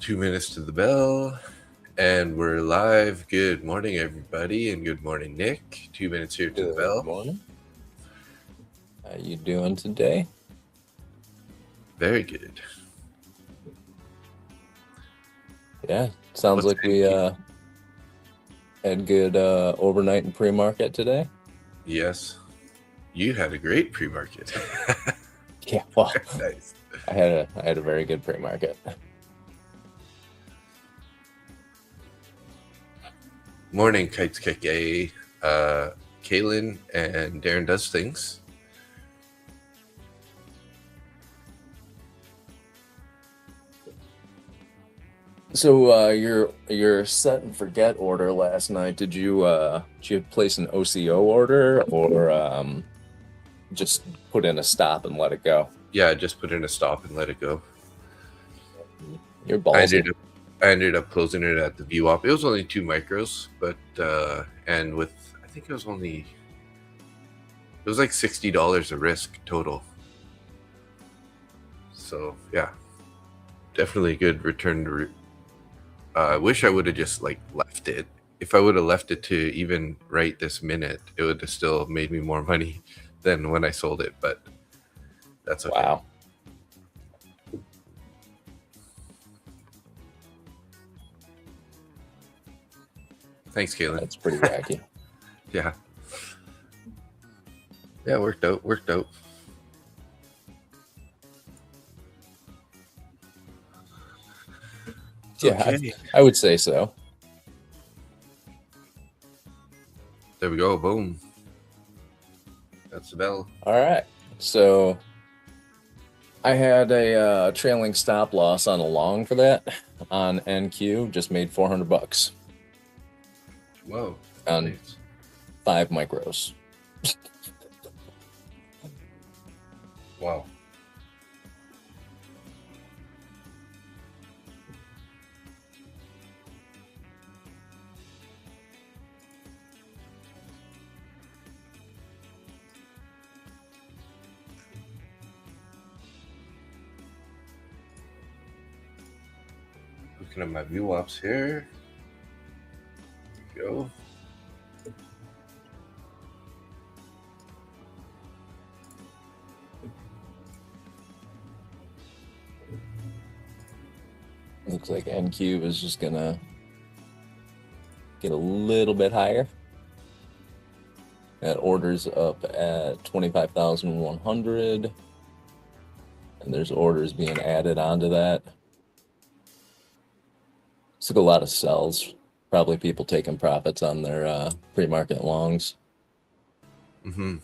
2 minutes to the bell, and we're live. Good morning, everybody, and good morning, Nick. 2 minutes here to the bell. Good morning. How you doing today? Very good. Yeah, sounds What's like we had good overnight and pre-market today. Yes, you had a great pre-market. Yeah, well, Nice. I had a very good pre-market. Morning, Kites Keke. Kaylin and Darren does things. So your set and forget order last night, did you place an OCO order or just put in a stop and let it go? Yeah, I just put in a stop and let it go. You're ballsy. I ended up closing it at the VWAP. It was only 2 micros, but and with I think it was like $60 a risk total. So yeah, definitely a good return. I wish I would have just left it. If I would have left it to even right this minute, it would have still made me more money than when I sold it. But that's okay. Wow. Thanks, Kaylin. That's pretty wacky. Yeah. Yeah, worked out. Yeah, okay. I would say so. There we go. Boom. That's the bell. All right. So I had a trailing stop loss on a long for that on NQ. Just made $400 Whoa. on Nice. 5 micros. Wow. Looking at my VWAPs here. There we go. Looks like NQ is just gonna get a little bit higher. That order's up at 25,100, and there's orders being added onto that. Looks like a lot of sells. Probably people taking profits on their pre-market longs. Mm-hmm.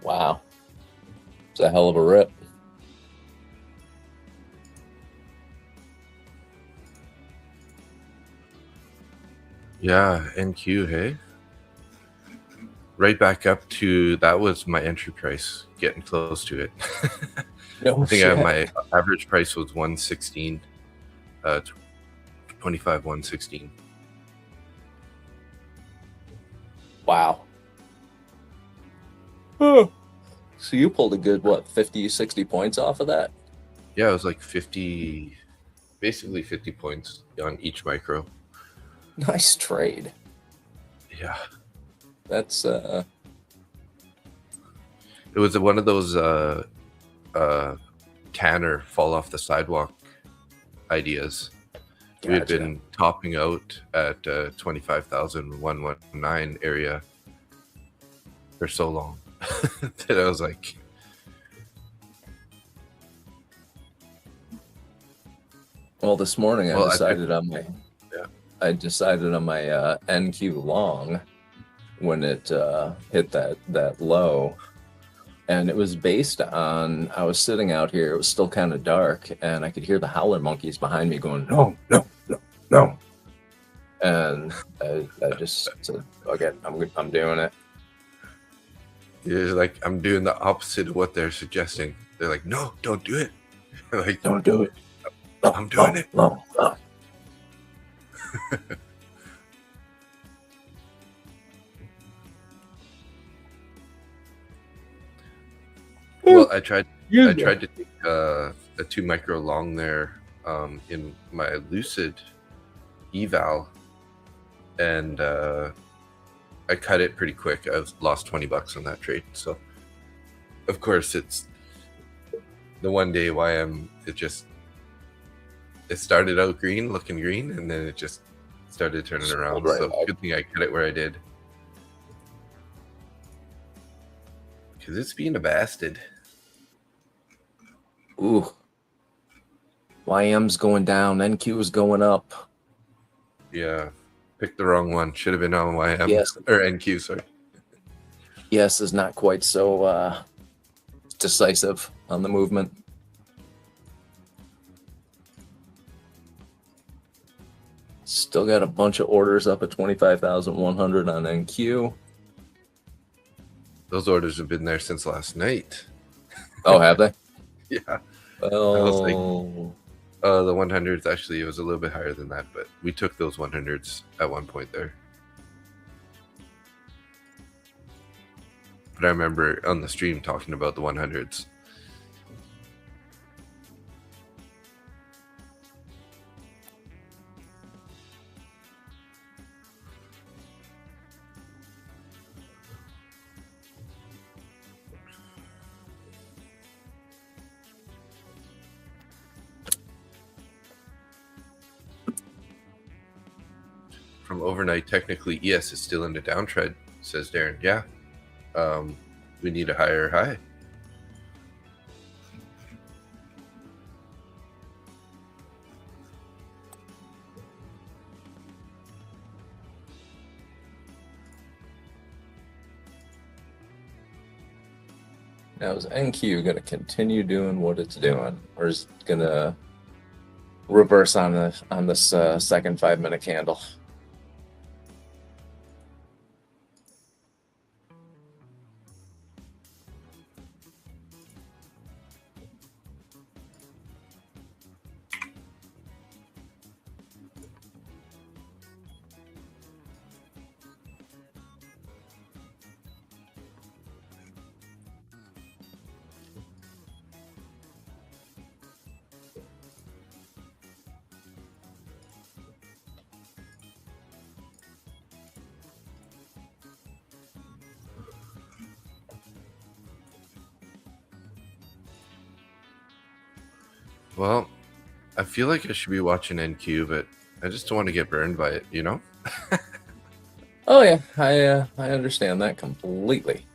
Wow. It's a hell of a rip. Yeah, NQ, hey? Right back up to, that was my entry price, getting close to it. No I think shit. my average price was 116, 25, 116. Wow. Oh. So you pulled a good, 50, 60 points off of that? Yeah, it was like 50, basically 50 points on each micro. Nice trade. Yeah. That's It was one of those Tanner fall off the sidewalk ideas We had Gotcha. been topping out at 25,119 area for so long that I was like, Well, this morning well, I decided on my NQ long when it hit that low, and it was based on I was sitting out here. It was still kind of dark, and I could hear the howler monkeys behind me going, "No, no, no, no," and I just said, "Okay, I'm doing it." it's like I'm doing the opposite of what they're suggesting. They're like, no, don't do it. I'm like, Don't do it. I'm doing it. No. Well, I tried to take a 2 micro long there in my Lucid eval, and I cut it pretty quick. I lost $20 on that trade. So, of course, it's the one day it started out looking green, and then it just started turning around. Right So back. good thing I cut it where I did, because it's being a bastard. Ooh. YM's going down, NQ is going up. Yeah, picked the wrong one. Should have been on YM Yes. or NQ. Sorry. Yes is not quite so decisive on the movement. Still got a bunch of orders up at 25,100 on NQ. Those orders have been there since last night. Oh, have they? Yeah. Well, The 100s, actually, it was a little bit higher than that, but we took those 100s at one point there. But I remember on the stream talking about the 100s. From overnight, technically, ES is still in the downtrend, says Darren. Yeah. We need a higher high. now is NQ going to continue doing what it's doing, or is it going to reverse on this second 5-minute candle? Well, I feel like I should be watching NQ, but I just don't want to get burned by it, you know? Oh yeah, I understand that completely.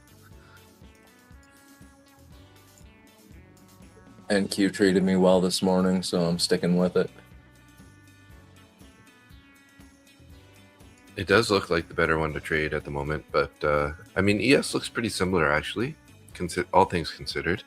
NQ treated me well this morning, so I'm sticking with it. It does look like the better one to trade at the moment, but I mean, ES looks pretty similar, actually, all things considered.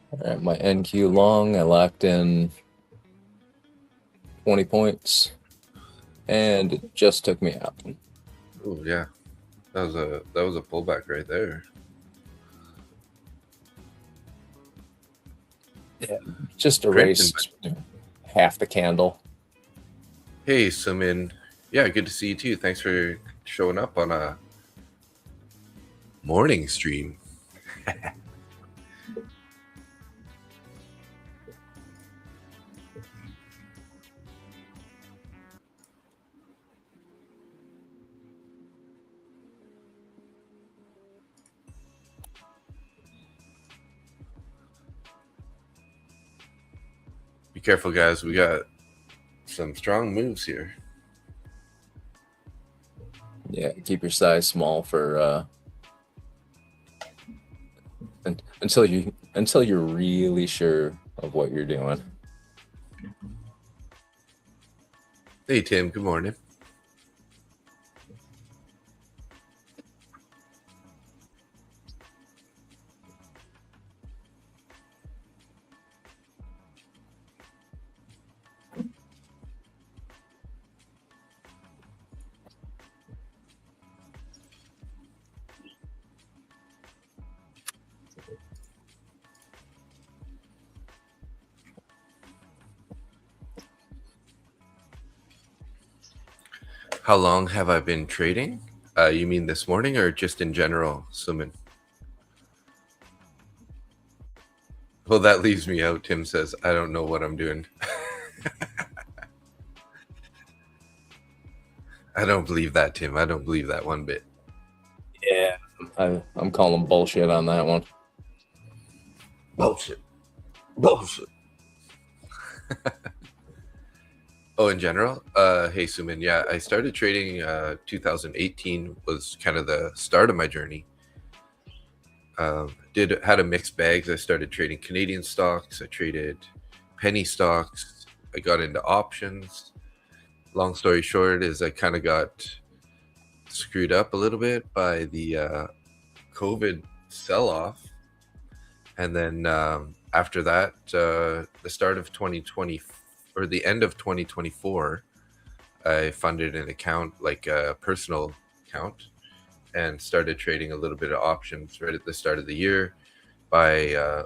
All right, my NQ long, I locked in 20 points. and it just took me out. Oh yeah, that was a pullback right there. Yeah, just Printing. erased half the candle. Hey, Sumin. Yeah, good to see you too. Thanks for showing up on a morning stream. Be careful, guys. We got some strong moves here. Yeah, keep your size small for until you're really sure of what you're doing. Hey, Tim. Good morning. How long have I been trading? You mean this morning or just in general, Sumin? Well, that leaves me out. Tim says, I don't know what I'm doing. I don't believe that, Tim. I don't believe that one bit. Yeah, I'm calling bullshit on that one. Bullshit. Bullshit. Oh, in general? Hey, Sumin. Yeah, I started trading 2018 was kind of the start of my journey. Had a mixed bags. I started trading Canadian stocks. I traded penny stocks. I got into options. Long story short is I kind of got screwed up a little bit by the COVID sell-off. And then after that, the start of 2020 or the end of 2024, I funded an account, like a personal account, and started trading a little bit of options right at the start of the year. By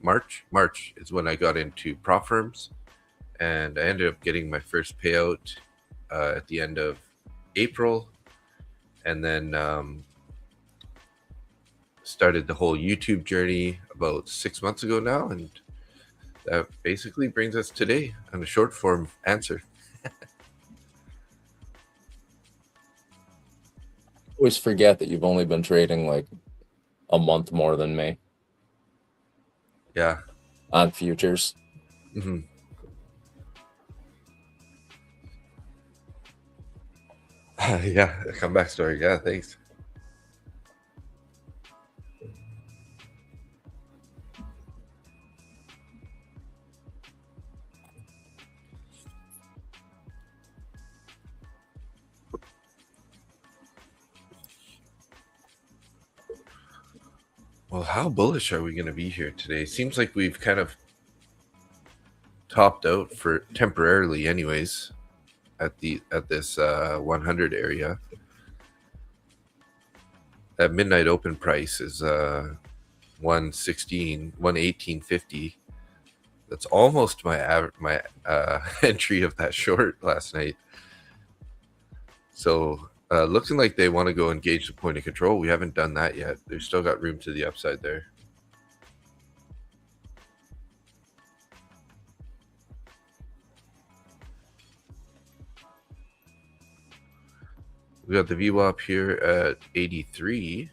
March is when I got into prop firms, and I ended up getting my first payout at the end of April, and then started the whole YouTube journey about 6 months ago now, and that basically brings us today on a short form answer. Always forget that you've only been trading like a month more than me Yeah. on futures. Mm-hmm. Yeah, comeback story. Yeah, thanks. Well, how bullish are we going to be here today? Seems like we've kind of topped out for temporarily, anyways, at this 100 area. That midnight open price is 118.50. That's almost my entry of that short last night. So looking like they want to go engage the point of control. We haven't done that yet. They've still got room to the upside there. We got the VWAP here at 83.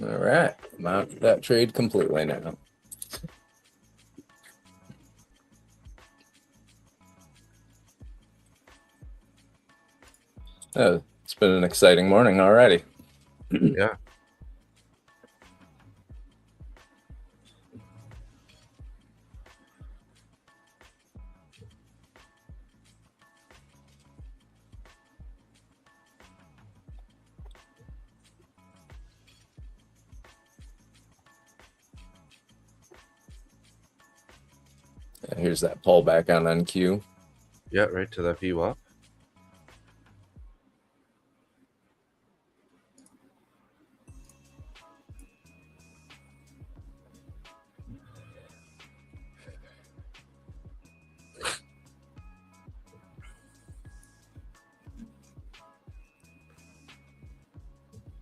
All right, I'm out of that trade completely now. It's been an exciting morning already. Yeah. Here's that pullback on NQ. Yeah, right to that VWAP.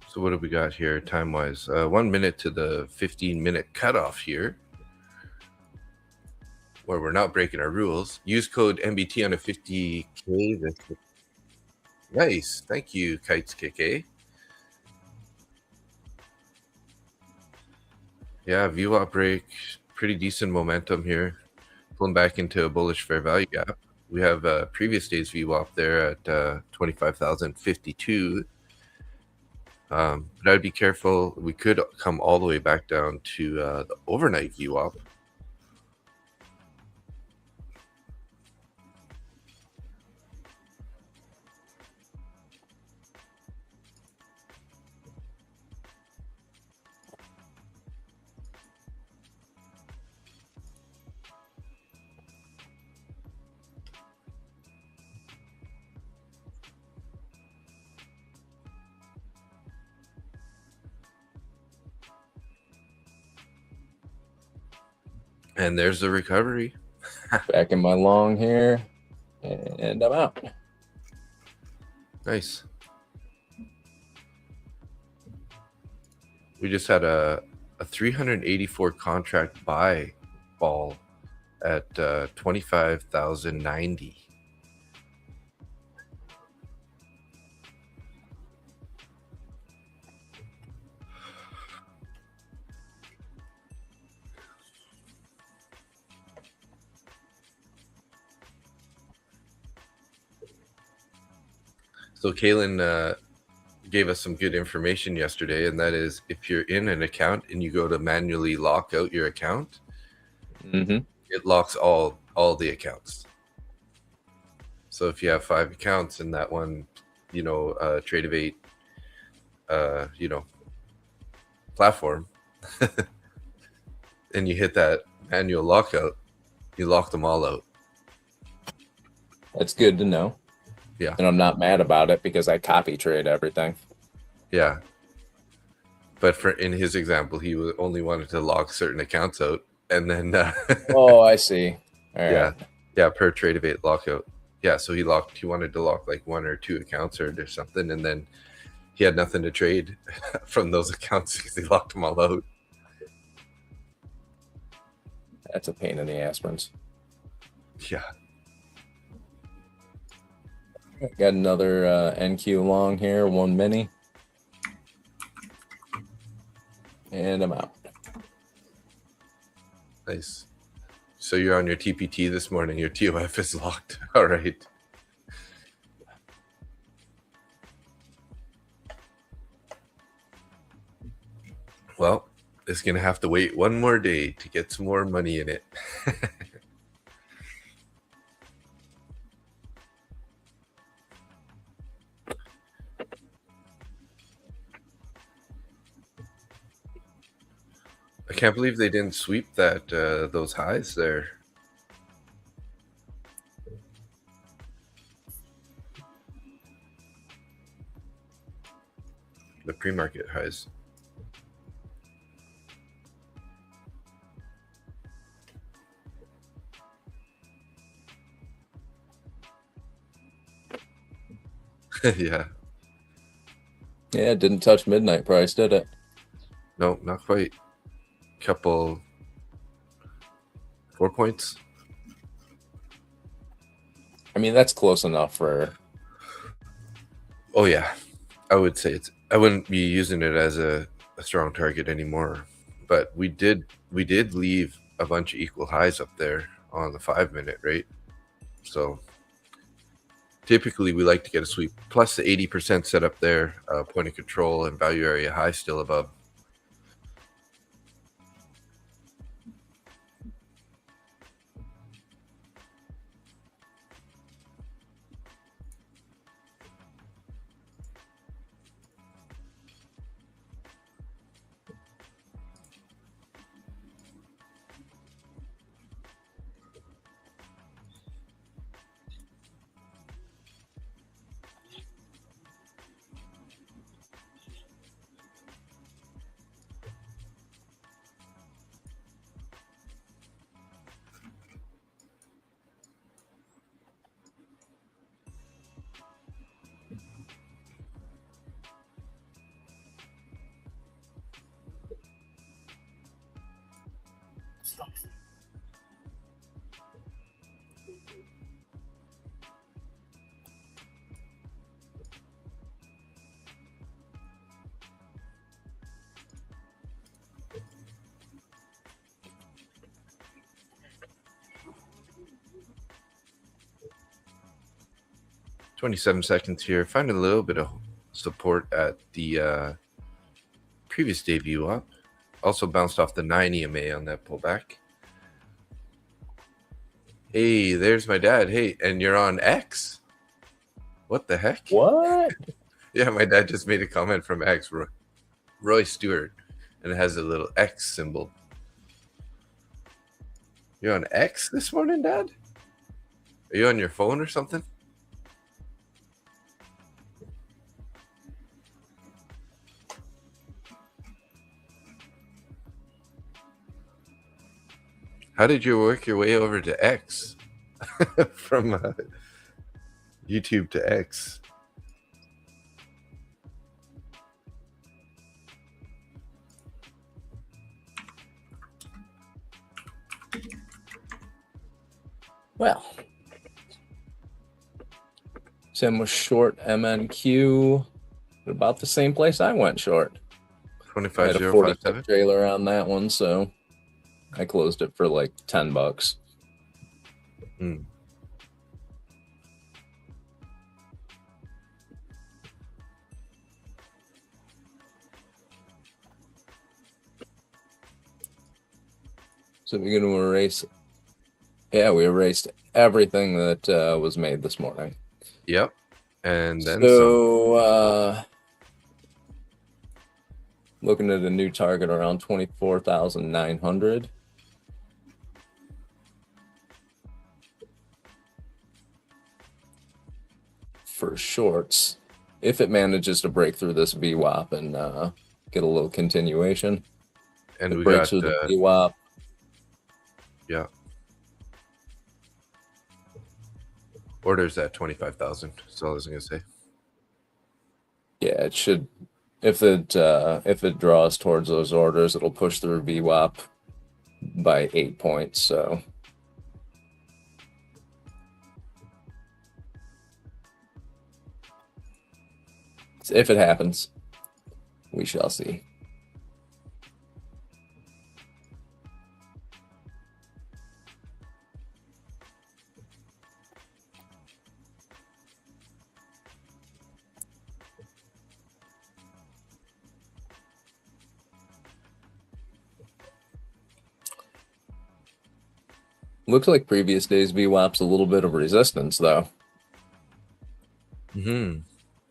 So what do we got here time-wise? 1 minute to the 15-minute cutoff here, where we're not breaking our rules. Use code MBT on a 50K. Nice. Thank you, Kites KK. Yeah, VWAP break. Pretty decent momentum here. Pulling back into a bullish fair value gap. We have previous day's VWAP there at 25,052. But I'd be careful. We could come all the way back down to the overnight VWAP. And there's the recovery. Back in my long here, and I'm out. Nice. We just had a 384 contract buy ball at 25,090. So Kaylin gave us some good information yesterday, and that is if you're in an account and you go to manually lock out your account, it locks all the accounts. So if you have 5 accounts in that one, Trade of 8, platform, and you hit that manual lockout, you lock them all out. That's good to know. Yeah. And I'm not mad about it because I copy trade everything. Yeah. But in his example, he only wanted to lock certain accounts out, and then oh, I see. All right. Yeah, per Trade of 8 lockout. Yeah, so he wanted to lock like 1 or 2 accounts or something, and then he had nothing to trade from those accounts because he locked them all out. That's a pain in the aspirins. Yeah. Got another NQ long here, 1 mini. And I'm out. Nice. So you're on your TPT this morning. Your TOF is locked. All right. Well, it's going to have to wait 1 more day to get some more money in it. I can't believe they didn't sweep those highs there. The pre-market highs. Yeah. Yeah, it didn't touch midnight price, did it? No, not quite. Couple 4 points. I mean, that's close enough for. Oh yeah, I would say I wouldn't be using it as a a strong target anymore. But we did leave a bunch of equal highs up there on the 5-minute, right? So typically we like to get a sweep plus the 80% set up there, point of control and value area high still above. Scalps. 27 seconds here. Finding a little bit of support at the previous debut up. Also bounced off the 9 EMA on that pullback. Hey, there's my dad. Hey, and you're on X? What the heck? What? Yeah, my dad just made a comment from X, Roy Stewart, and it has a little X symbol. You're on X this morning, Dad? Are you on your phone or something? How did you work your way over to X from YouTube to X? Well, Sam was short MNQ at about the same place I went short. I had a 40 25057. trailer on that one, so I closed it for like $10. Hmm. So we're going to erase. Yeah, we erased everything that was made this morning. Yep. And then so, looking at a new target around 24,900. For shorts, if it manages to break through this VWAP and get a little continuation. and It we breaks got through the VWAP. yeah. Orders at 25,000. That's all I was gonna say. Yeah, it should. If it draws towards those orders, it'll push through VWAP by 8 points. So if it happens, we shall see. Looks like previous days VWAP's a little bit of resistance though. Mm-hmm.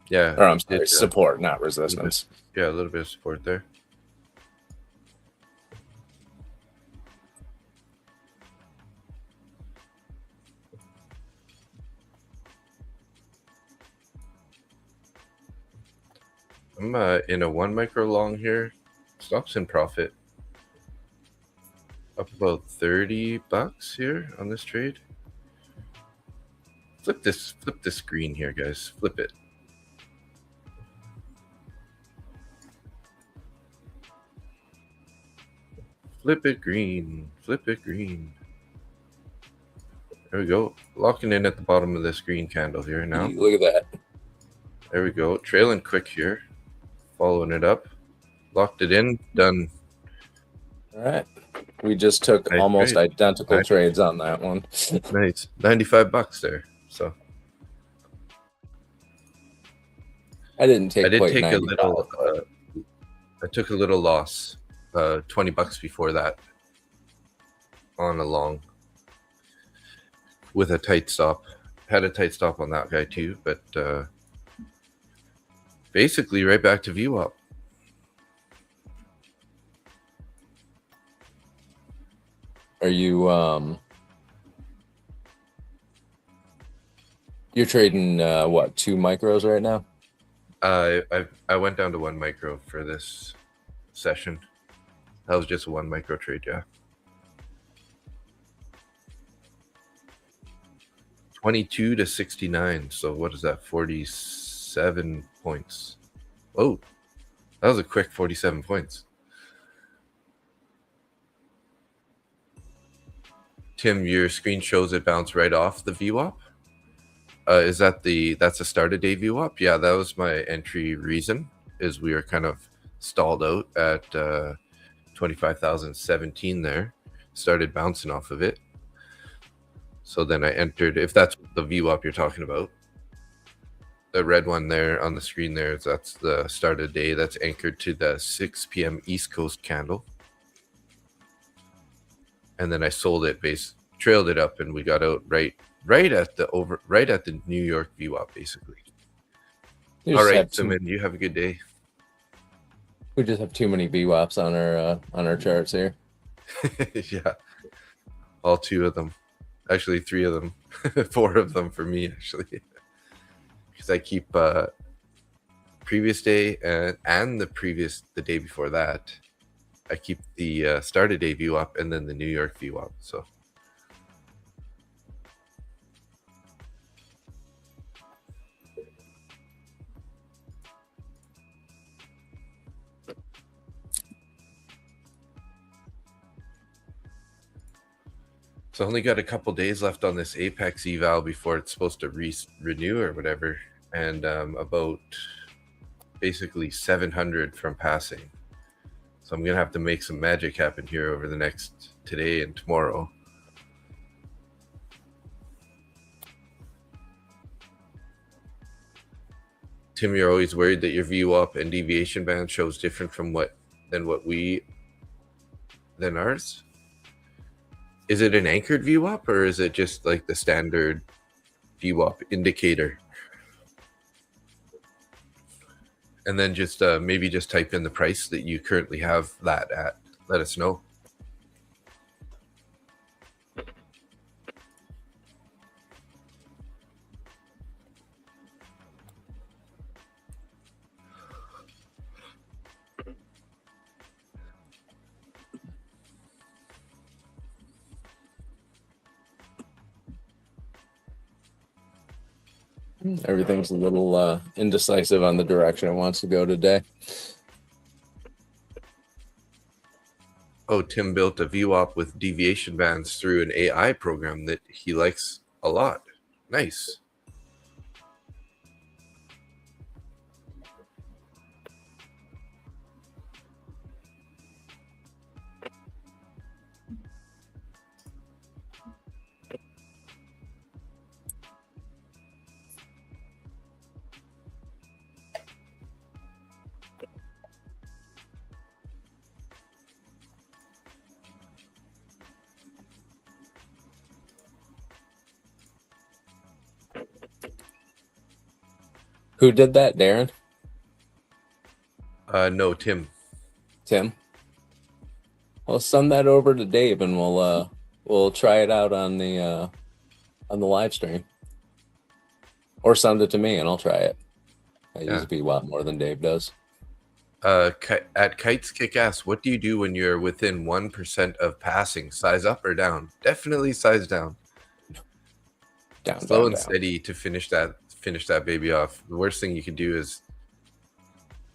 Yeah. Or I'm sorry, support, not resistance. Yeah, a little bit of support there. I'm in a 1 micro long here. Stops in profit. Up about $30 here on this trade. Flip this screen here, guys. Flip it. Flip it green. Flip it green. There we go. Locking in at the bottom of this green candle here now. Look at that. There we go. Trailing quick here. Following it up. Locked it in. Done. All right. We just took Nice almost trade. identical Nice. trades on that one. Nice. $95 there. So I didn't I take did quite take a 95, little. but I took a little loss. $20 before that on a long with a tight stop. Had a tight stop on that guy too, but basically right back to VWAP. are you you're trading what, 2 micros right now? I went down to 1 micro for this session. That was just a 1 micro trade, yeah. 22 to 69. So what is that? 47 points. Oh, that was a quick 47 points. Tim, your screen shows it bounced right off the VWAP. Is that that's a start of day VWAP? Yeah, that was my entry reason. Is we were kind of stalled out at 25,017 there. Started bouncing off of it. So then I entered, if that's the VWAP you're talking about. The red one there on the screen there, that's the start of the day. That's anchored to the 6 p.m. East Coast candle. And then I sold it, trailed it up, and we got out right at the New York VWAP, basically. All right, Simon, you have a good day. We just have too many VWAPs on our charts here. Yeah, all 2 of them, actually 3 of them, 4 of them for me actually, because I keep previous day and the day before that. I keep the start of day VWAP and then the New York VWAP. So only got a couple days left on this Apex eval before it's supposed to renew or whatever, and about basically 700 from passing. So I'm gonna have to make some magic happen here over the next today and tomorrow. Tim, you're always worried that your VWAP and deviation band shows different from than ours. Is it an anchored VWAP or is it just like the standard VWAP indicator? And then just maybe just type in the price that you currently have that at. Let us know. Everything's a little indecisive on the direction it wants to go today. Oh, Tim built a VWAP with deviation bands through an AI program that he likes a lot. Nice. Who did that, Darren? No, Tim. Tim? Well, send that over to Dave, and we'll try it out on the live stream, or send it to me, and I'll try it. I use VWAP more than Dave does. At Kites Kick Ass, what do you do when you're within 1% of passing? Size up or down? Definitely size down. Down, slow down, and down. steady to finish that baby off. The worst thing you can do is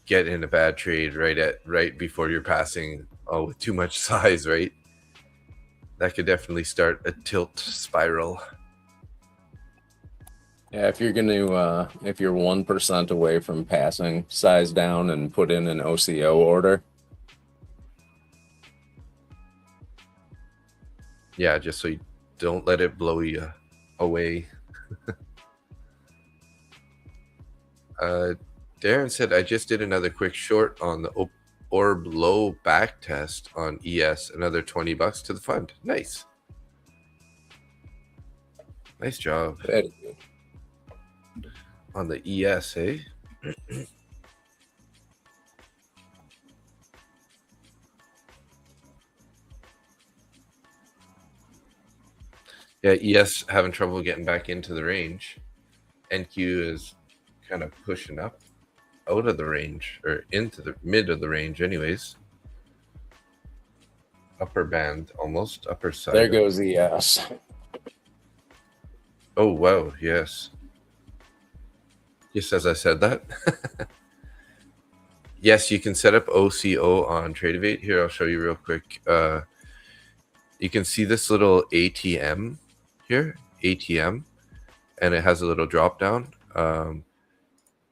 get in a bad trade right before you're passing. Oh, with too much size, right? That could definitely start a tilt spiral. Yeah, if you're if you're 1% away from passing, size down and put in an OCO order. Yeah, just so you don't let it blow you away. Darren said, I just did another quick short on the orb low back test on ES, another $20 to the fund. Nice. Nice job Very good. on the ES, eh? Yeah, ES having trouble getting back into the range. NQ is kind of pushing up out of the range, or into the mid of the range anyways. Upper band, almost upper side. There goes the ES. Oh, wow, yes. Just as I said that. Yes, you can set up OCO on Tradeovate. Here, I'll show you real quick. You can see this little ATM here, ATM, and it has a little drop down.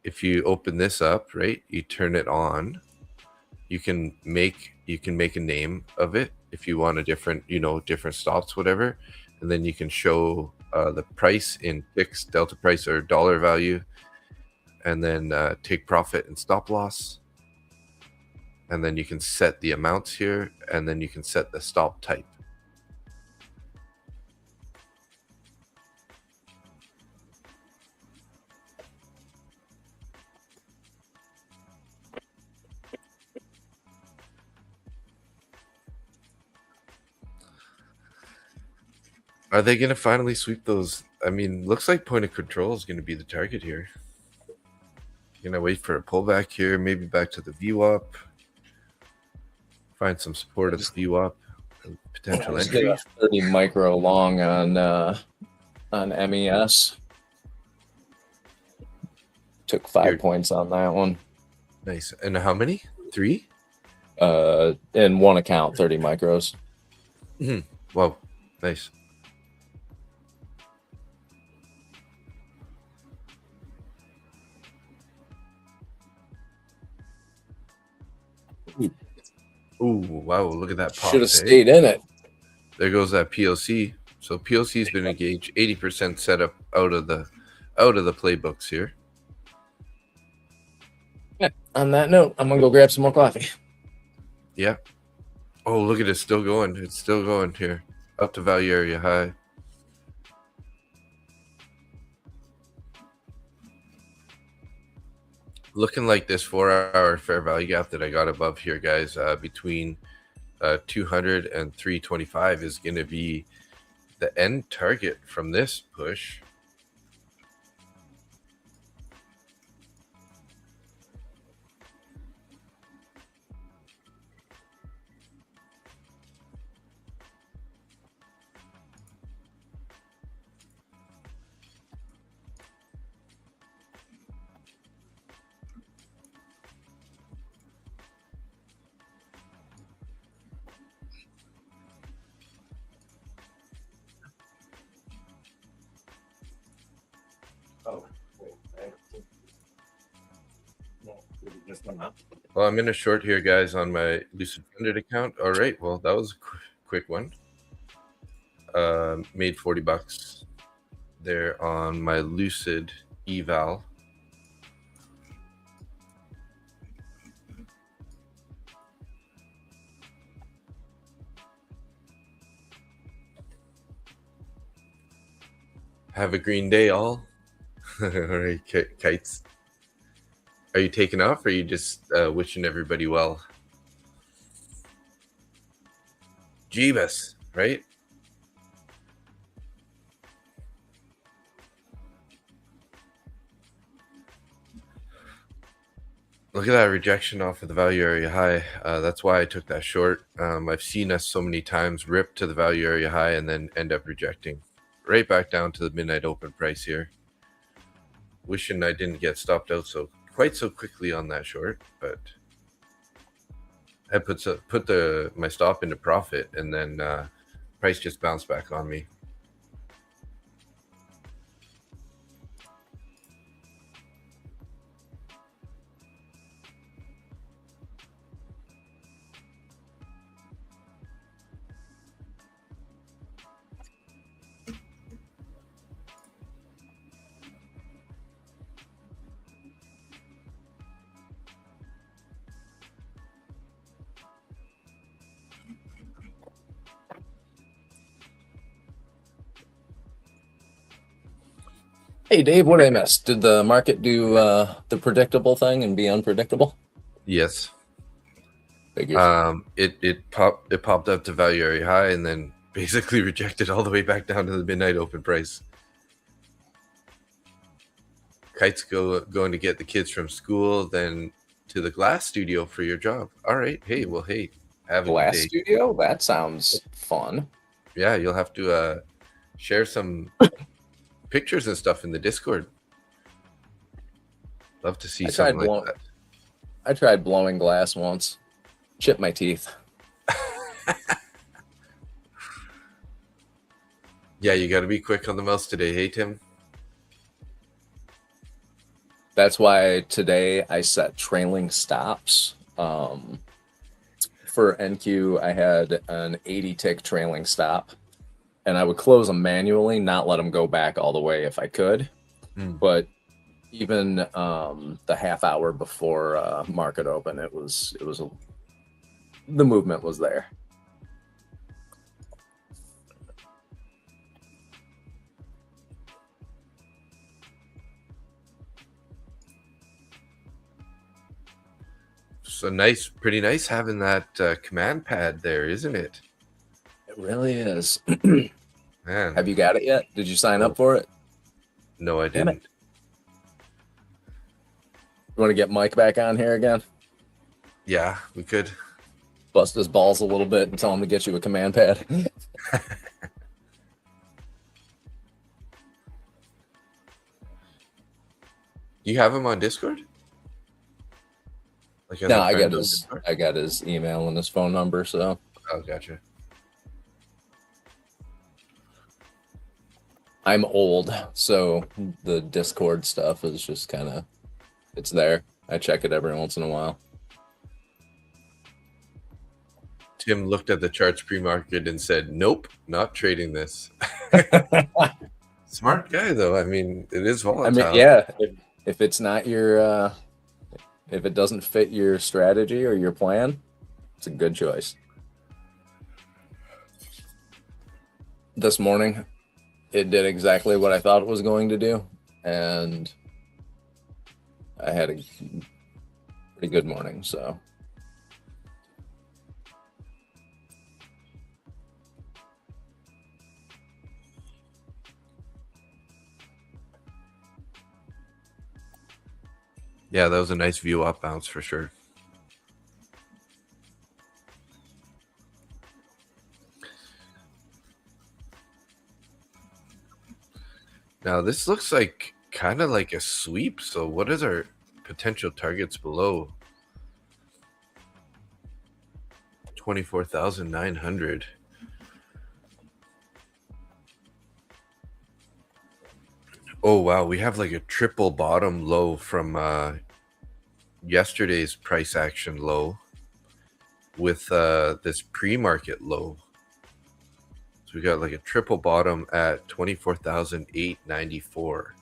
If you open this up, right, you turn it on. You can make a name of it if you want a different, different stops, whatever, and then you can show the price in fixed delta price or dollar value, and then take profit and stop loss, and then you can set the amounts here, and then you can set the stop type. Are they going to finally sweep those? I mean, looks like point of control is going to be the target here. Going to wait for a pullback here, maybe back to the VWAP. Find some support at the VWAP. Potential entry. 30 micro long on MES. Took 5 points on that one. Nice. And how many? 3? In one account, 30 micros. Wow. Nice. Ooh, wow, look at that pop. Should have stayed in it. There goes that PLC. So PLC's been engaged, 80% setup out of the playbooks here. Yeah. On that note, I'm gonna go grab some more coffee. Yeah. Oh, look at it, still going. It's still going here. Up to value area high. Looking like this 4-hour fair value gap that I got above here, guys, between 200 and 325 is going to be the end target from this push. Well, I'm in a short here, guys, on my Lucid Funded account. All right, well, that was a quick one. Made $40 there on my Lucid eval. Have a green day, all. All right, kites. Are you taking off, or are you just wishing everybody well? Jeebus, right? Look at that rejection off of the value area high. That's why I took that short. I've seen us so many times rip to the value area high and then end up rejecting. Right back down to the midnight open price here. Wishing I didn't get stopped out quite so quickly on that short, but I put my stop into profit, and then price just bounced back on me. Hey Dave, what did I miss? Did the market do the predictable thing and be unpredictable? Yes. Figures. It popped up to value area high and then basically rejected all the way back down to the midnight open price. Kites going to get the kids from school, then to the glass studio for your job. All right. Hey, well, hey, have a good Glass day. studio? That sounds fun. Yeah, you'll have to share some pictures and stuff in the Discord. Love to see I something tried like blowing that. I tried blowing glass once. Chipped my teeth. Yeah, you got to be quick on the mouse today. Hey, Tim. That's why today I set trailing stops. For NQ, I had an 80 tick trailing stop, and I would close them manually, not let them go back all the way if I could. But even the half hour before market open, the movement was there. So pretty nice having that command pad there, isn't it? It really is. Man. Have you got it yet? Did you sign up for it? No, I Damn it. didn't. You want to get Mike back on here again? Yeah, we could. Bust his balls a little bit and tell him to get you a command pad. You have him on Discord? Like No, I got his email and his phone number, so. Oh, gotcha. I'm old, so the Discord stuff is just kind of, it's there. I check it every once in a while. Tim looked at the charts pre-market and said, nope, not trading this. Smart guy, though. I mean, it is volatile. I mean, yeah, if it's not your, if it doesn't fit your strategy or your plan, it's a good choice. This morning, it did exactly what I thought it was going to do, and I had a pretty good morning, so. Yeah, that was a nice view up bounce for sure. Now, this looks like kind of like a sweep. So what is our potential targets below? 24,900. Oh, wow. We have like a triple bottom low from yesterday's price action low with this pre-market low. So we got like a triple bottom at 24,894.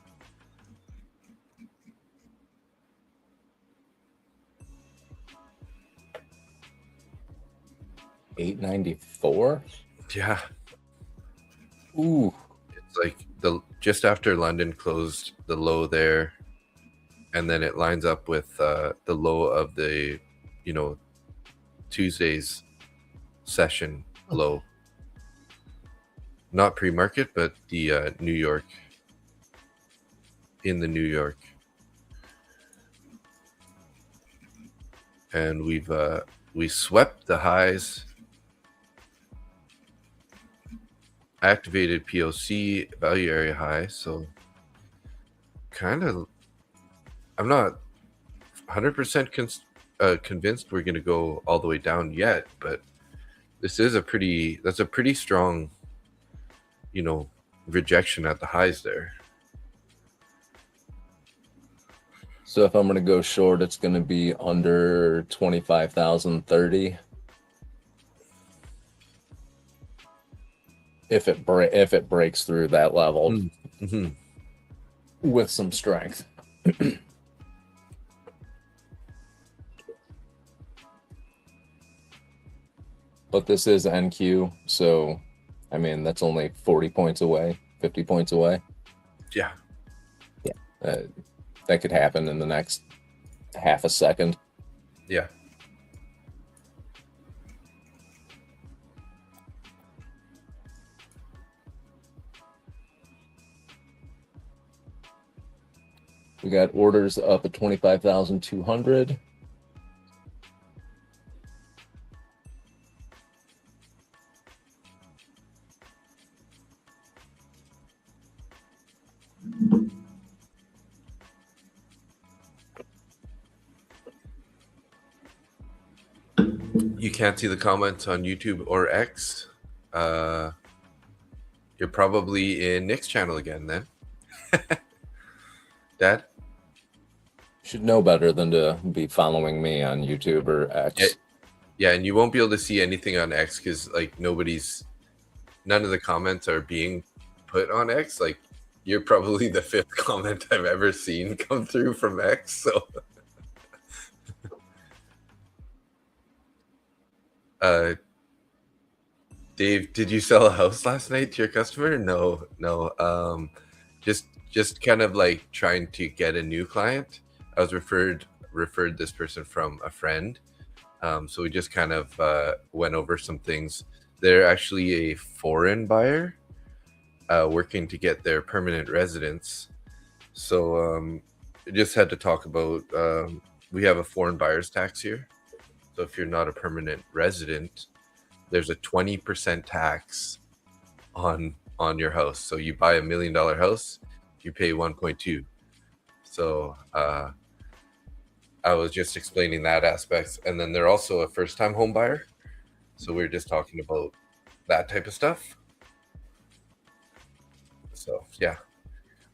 $894? Yeah. Ooh. It's like just after London closed the low there, and then it lines up with the low of the, Tuesday's session low. Not pre-market, but the New York. In the New York. And we swept the highs. Activated POC value area high, so kind of I'm not 100% convinced we're going to go all the way down yet, but this is that's a pretty strong rejection at the highs there. So if I'm going to go short, it's going to be under 25,030. If it breaks through that level Mm-hmm. with some strength. But this is NQ, so I mean that's only 40 points away, 50 points away. Yeah. That could happen in the next half a second. Yeah. We got orders up at 25,200. You can't see the comments on YouTube or X. You're probably in Nick's channel again then. Dad? Should know better than to be following me on YouTube or X. Yeah, and you won't be able to see anything on X because like none of the comments are being put on X. Like you're probably the 5th comment I've ever seen come through from X. So Dave, did you sell a house last night to your customer? No. Just kind of like trying to get a new client. I was referred this person from a friend. So we just kind of went over some things. They're actually a foreign buyer working to get their permanent residence. So just had to talk about, we have a foreign buyer's tax here. So if you're not a permanent resident, there's a 20% tax on your house. So you buy $1 million house, you pay 1.2. So I was just explaining that aspect. And then they're also a first-time home buyer. So we're just talking about that type of stuff. So yeah,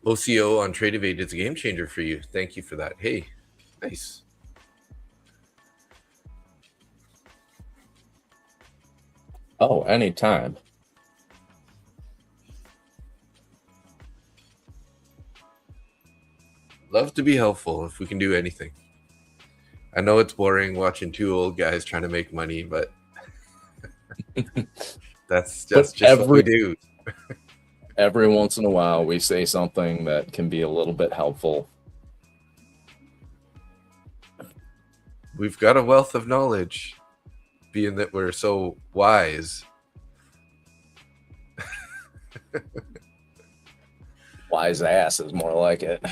OCO on Trade Evade is a game changer for you. Thank you for that. Hey, nice. Oh, anytime. Love to be helpful if we can do anything. I know it's boring watching 2 old guys trying to make money, but that's just what we do. Every once in a while, we say something that can be a little bit helpful. We've got a wealth of knowledge, being that we're so wise. Wise ass is more like it.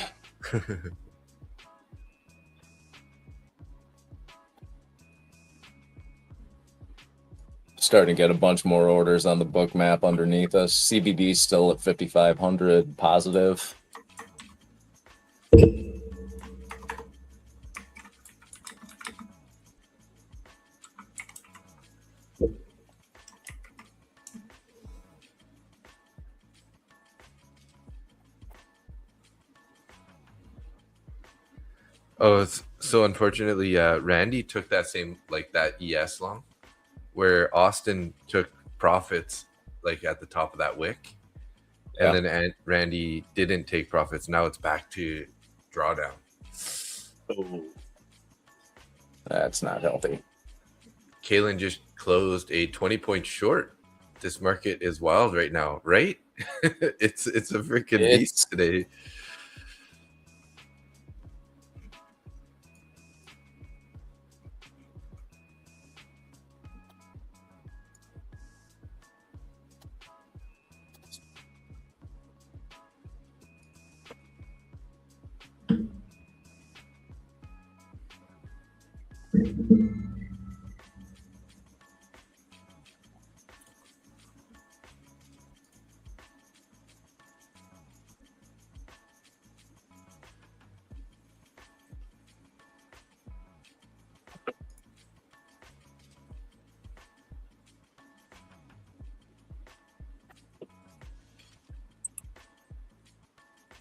Starting to get a bunch more orders on the book map underneath us. CBD still at 5,500 positive. Oh, so unfortunately, Randy took that same, like that ES long, where Austin took profits like at the top of that wick, and then Randy didn't take profits. Now it's back to drawdown. Oh, that's not healthy. Kalen just closed a 20-point short. This market is wild right now, right? it's a freaking beast today.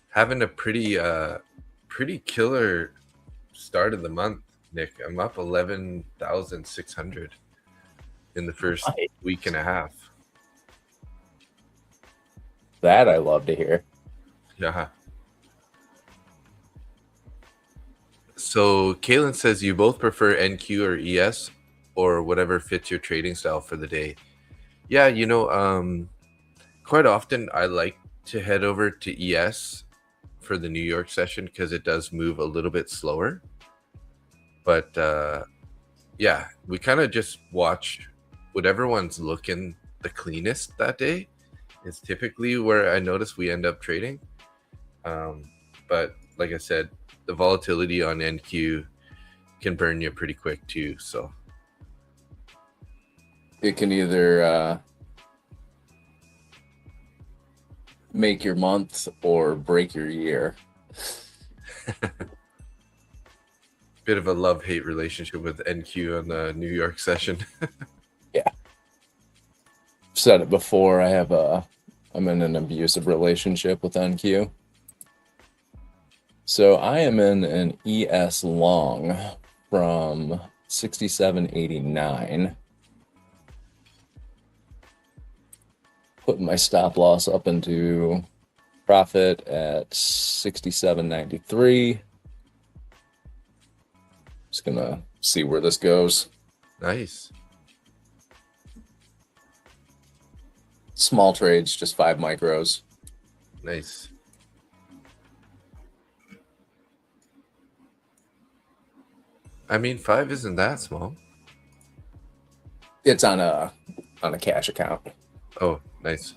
Having a pretty killer start of the month, Nick. I'm up 11,600 in the first week and a half. That I love to hear. Yeah. So Kalen says you both prefer NQ or ES or whatever fits your trading style for the day. Yeah, quite often I like to head over to ES for the New York session because it does move a little bit slower. But yeah, we kind of just watch whatever one's looking the cleanest that day. It's typically where I notice we end up trading. But like I said, the volatility on NQ can burn you pretty quick too. So It can either make your month or break your year. bit of a love-hate relationship with NQ on the New York session. Yeah. Said it before. I'm in an abusive relationship with NQ. So I am in an ES long from 67.89. Putting my stop loss up into profit at 67.93. Just gonna see where this goes. Nice. Small trades, just 5 micros. Nice. I mean, 5 isn't that small. It's on a cash account. Oh, nice.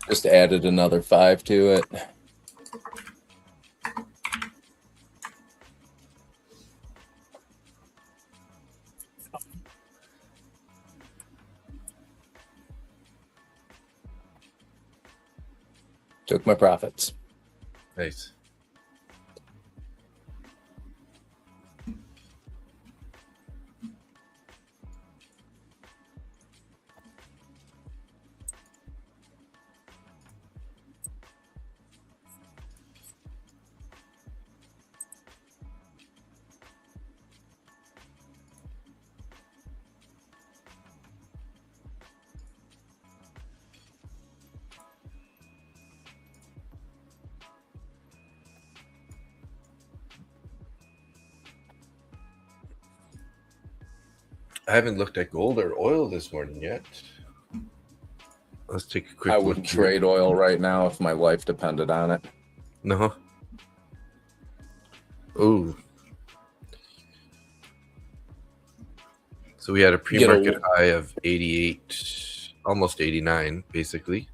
Just added another 5 to it. Took my profits. Nice. I haven't looked at gold or oil this morning yet. Let's take a quick I look. wouldn't trade oil right now if my life depended on it. No. Oh. So we had a pre-market high of 88, almost 89, basically.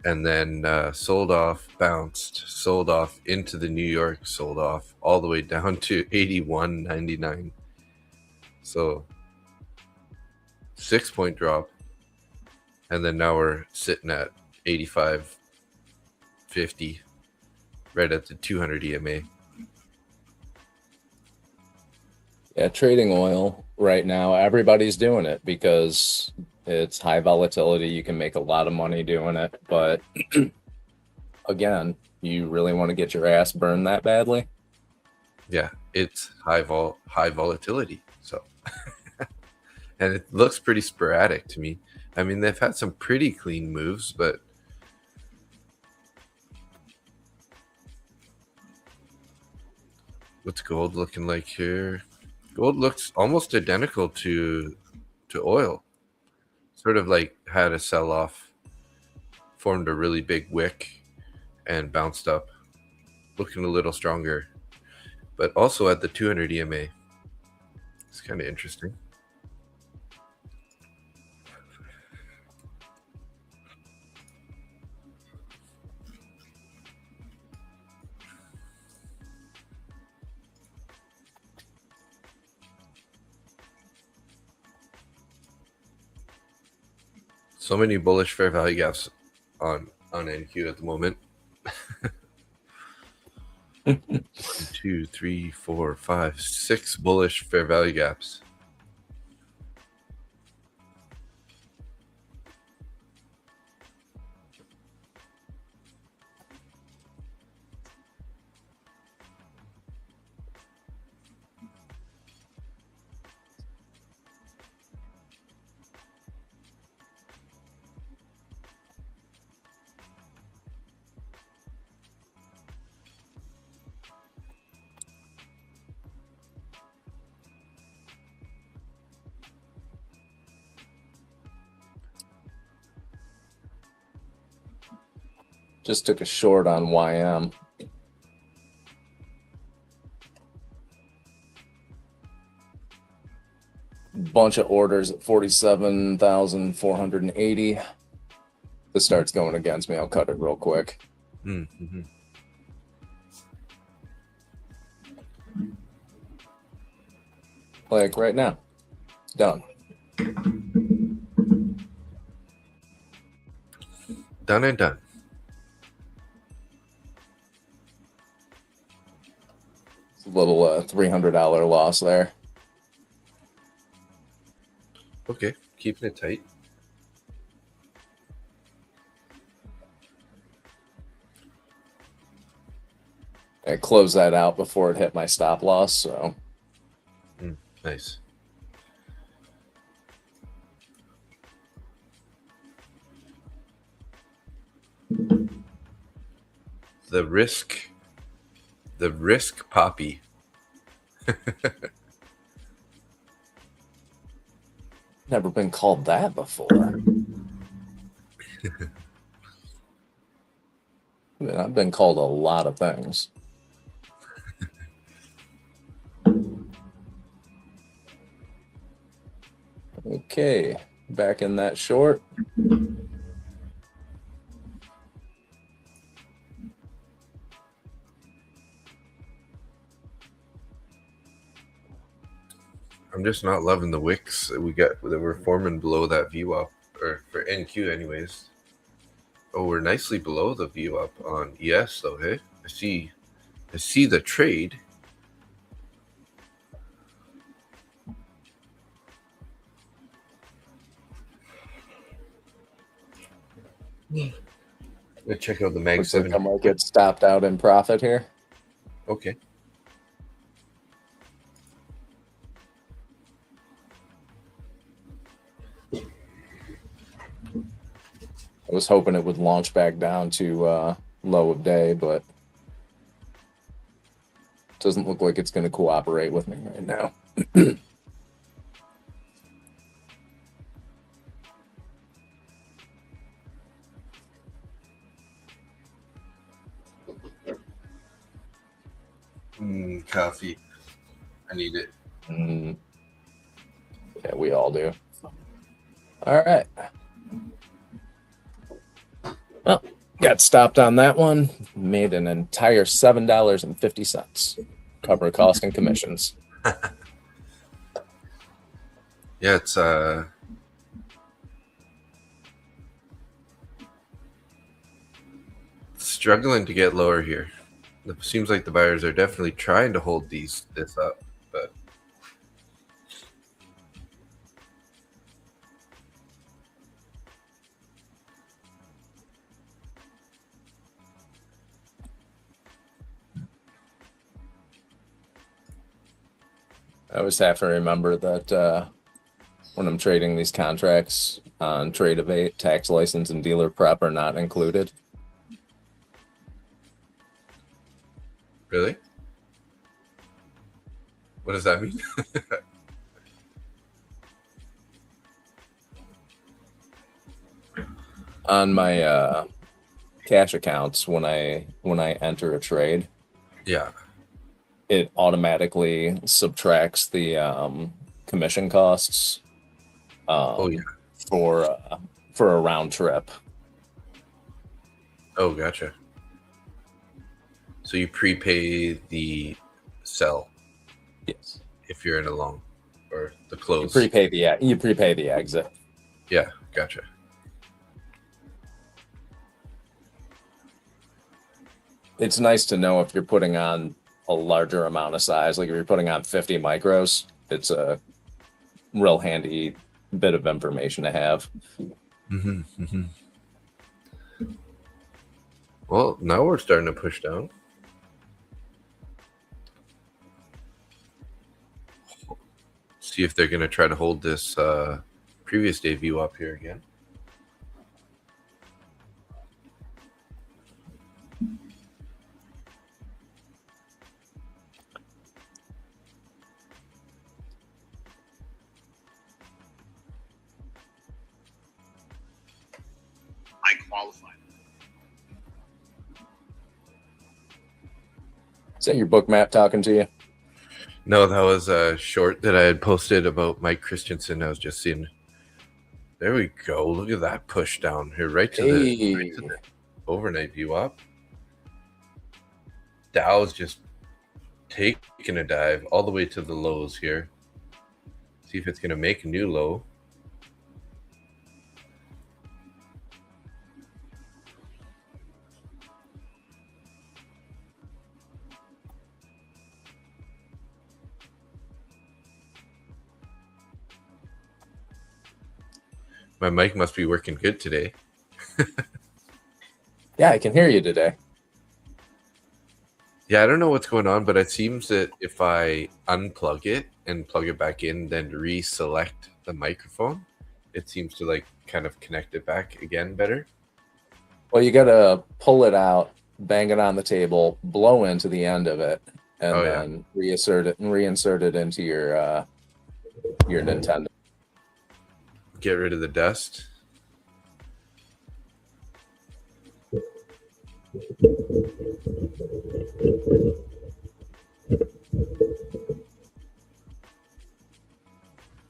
And then sold off, bounced, sold off into the New York, sold off all the way down to 81.99. So 6-point drop. And then now we're sitting at 85.50, right at the 200 EMA. Yeah, trading oil right now, everybody's doing it because it's high volatility. You can make a lot of money doing it. But again, you really want to get your ass burned that badly? Yeah, it's high volatility. So, and it looks pretty sporadic to me. I mean, they've had some pretty clean moves, but what's gold looking like here? Gold looks almost identical to oil. Sort of like had a sell-off, formed a really big wick, and bounced up, looking a little stronger, but also at the 200 EMA. It's kind of interesting. So many bullish fair value gaps on NQ at the moment. 1, 2, 3, 4, 5, 6 bullish fair value gaps. Just took a short on YM. Bunch of orders at 47,480. This starts going against me. I'll cut it real quick. Mm-hmm. Like right now. Done. Done and done. It's a little $300 loss there. Okay, keeping it tight. I closed that out before it hit my stop loss, so Nice. The risk poppy. never been called that before. I've been called a lot of things. Okay, back in that short. I'm just not loving the wicks that we got that we're forming below that VWAP, or for NQ anyways. Oh, we're nicely below the VWAP on ES though, hey? I see the trade. Let's check out the Mag Looks like 7. I might get stopped out in profit here. Okay. I was hoping it would launch back down to low of day, but doesn't look like it's going to cooperate with me right now. Coffee. I need it. Yeah, we all do. All right. Well, got stopped on that one. Made an entire $7.50. Cover cost and commissions. Yeah, it's struggling to get lower here. It seems like the buyers are definitely trying to hold this up, but I always have to remember that when I'm trading these contracts on Trade of 8, tax license and dealer prep are not included. really? What does that mean? On my cash accounts, when I enter a trade, Yeah. it automatically subtracts the commission costs Oh yeah. for a round trip. Oh, gotcha. So you prepay the sell Yes. if you're in a long, or the You close. prepay the exit. Yeah, gotcha. It's nice to know if you're putting on a larger amount of size. Like if you're putting on 50 micros, it's a real handy bit of information to have. Well, now we're starting to push down. See if they're going to try to hold this previous day view up here again. I qualified. Is that your book map talking to you? No, that was a short that I had posted about Mike Christensen. I was just seeing. There we go. Look at that push down here, right to the overnight VWAP. Dow's just taking a dive all the way to the lows here. See if it's going to make a new low. My mic must be working good today. Yeah, I can hear you today. Yeah, I don't know what's going on, but it seems that if I unplug it and plug it back in, then reselect the microphone, it seems to like kind of connect it back again better. Well, you got to pull it out, bang it on the table, blow into the end of it, and then reinsert it into your Nintendo. Get rid of the dust.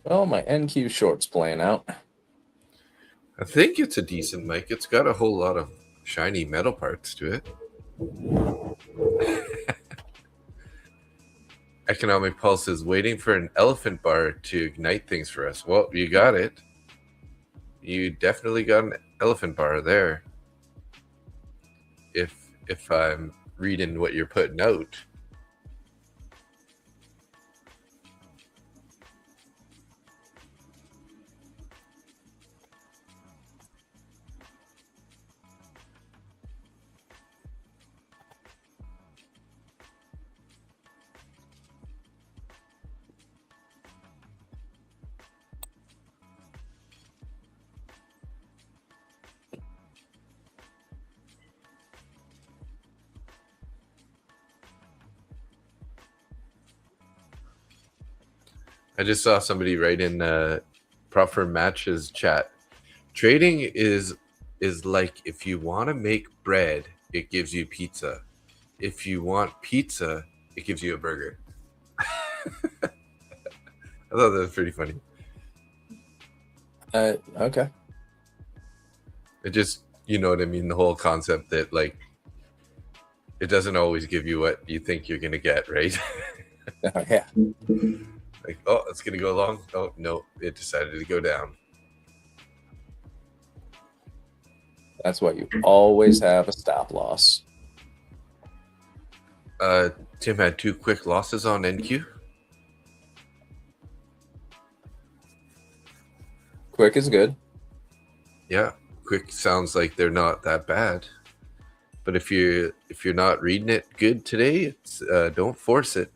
Well, my NQ short's playing out. I think it's a decent mic. It's got a whole lot of shiny metal parts to it. Economic Pulse is waiting for an elephant bar to ignite things for us. Well, you got it. You definitely got an elephant bar there. If I'm reading what you're putting out. I just saw somebody write in Proper Matches chat. Trading is like if you want to make bread, it gives you pizza. If you want pizza, it gives you a burger. I thought that was pretty funny. Okay. It just, you know what I mean? The whole concept that like it doesn't always give you what you think you're gonna get, right? Oh, yeah. Like, oh, it's gonna go long. Oh no, it decided to go down. That's why you always have a stop loss. Tim had 2 quick losses on NQ. Quick is good. Yeah, quick sounds like they're not that bad. But if you're not reading it good today, it's don't force it.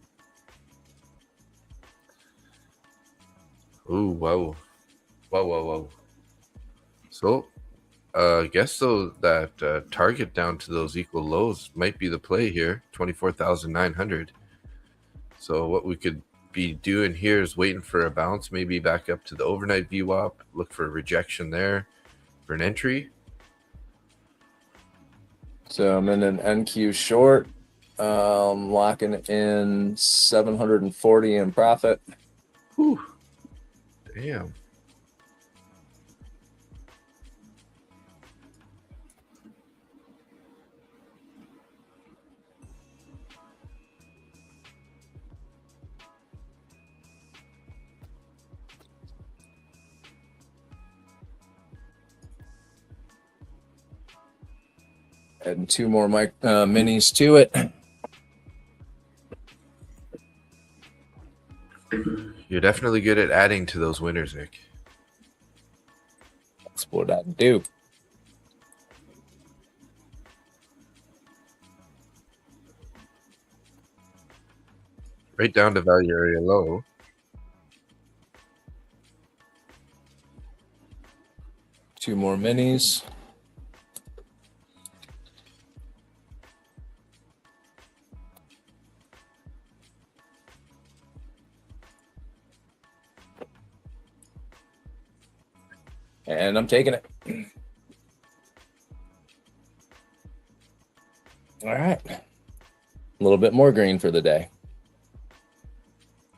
Ooh, wow. Wow. So, I guess though that target down to those equal lows might be the play here, 24,900. So what we could be doing here is waiting for a bounce, maybe back up to the overnight VWAP, look for a rejection there for an entry. So I'm in an NQ short, locking in 740 in profit. Whew. Damn. Adding 2 more minis to it. You're definitely good at adding to those winners, Nick. That's what I do. Right down to value area low. Two more minis. And I'm taking it. All right. A little bit more green for the day.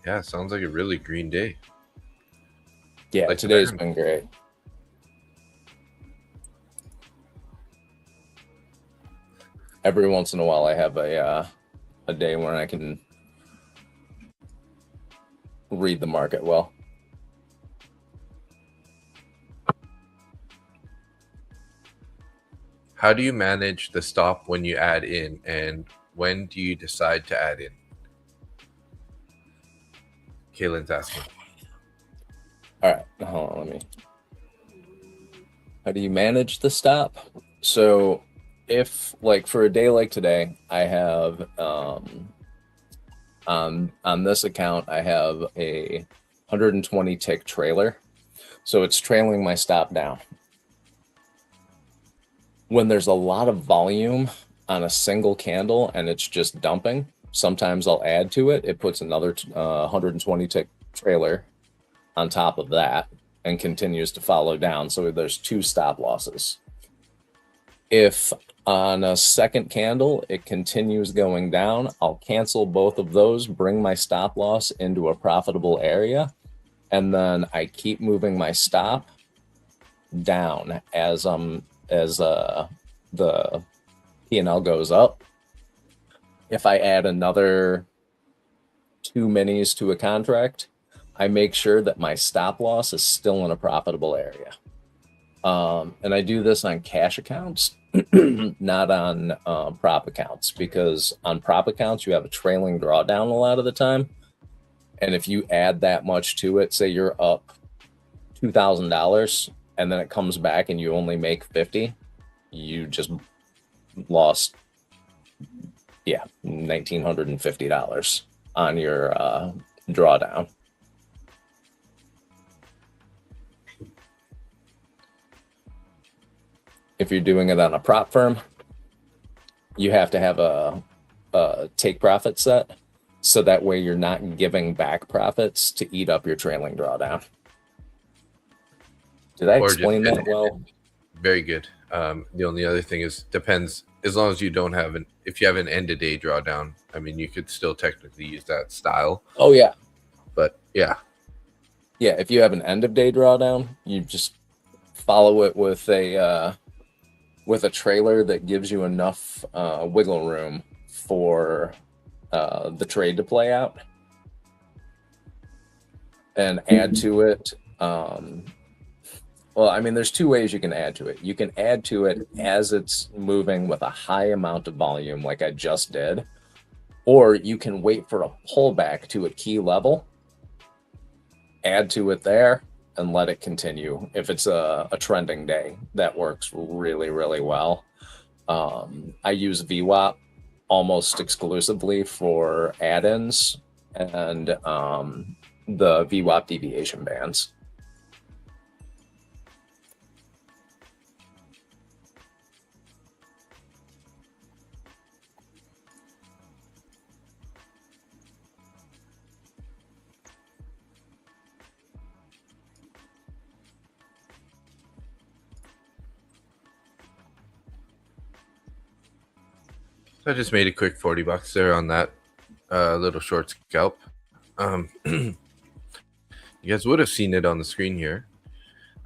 Yeah, sounds like a really green day. Yeah, Like the today's band. been great. Every once in a while, I have a day when I can read the market well. How do you manage the stop when you add in, and when do you decide to add in? Kaylin's asking. All right, hold on, let me. How do you manage the stop? So, if like for a day like today, I have on this account, I have a 120 tick trailer, so it's trailing my stop down. When there's a lot of volume on a single candle and it's just dumping, sometimes I'll add to it. It puts another 120 tick trailer on top of that and continues to follow down. So there's two stop losses. If on a second candle it continues going down, I'll cancel both of those, bring my stop loss into a profitable area, and then I keep moving my stop down as the P&L goes up. If I add another 2 minis to a contract, I make sure that my stop loss is still in a profitable area. And I do this on cash accounts, not on prop accounts, because on prop accounts, you have a trailing drawdown a lot of the time. And if you add that much to it, say you're up $2,000 and then it comes back and you only make 50, you just lost, $1,950 on your drawdown. If you're doing it on a prop firm, you have to have a take profit set, so that way you're not giving back profits to eat up your trailing drawdown. Did I explain that well? Very good. The only other thing is, depends, as long as you don't have if you have an end of day drawdown, I mean, you could still technically use that style. Oh yeah. But yeah. Yeah, if you have an end of day drawdown, you just follow it with a trailer that gives you enough wiggle room for the trade to play out, and add to it. Well, I mean, there's two ways you can add to it. You can add to it as it's moving with a high amount of volume, like I just did, or you can wait for a pullback to a key level, add to it there, and let it continue. If it's a trending day, that works really, really well. I use VWAP almost exclusively for add-ins and the VWAP deviation bands. So I just made a quick $40 there on that little short scalp. You guys would have seen it on the screen here.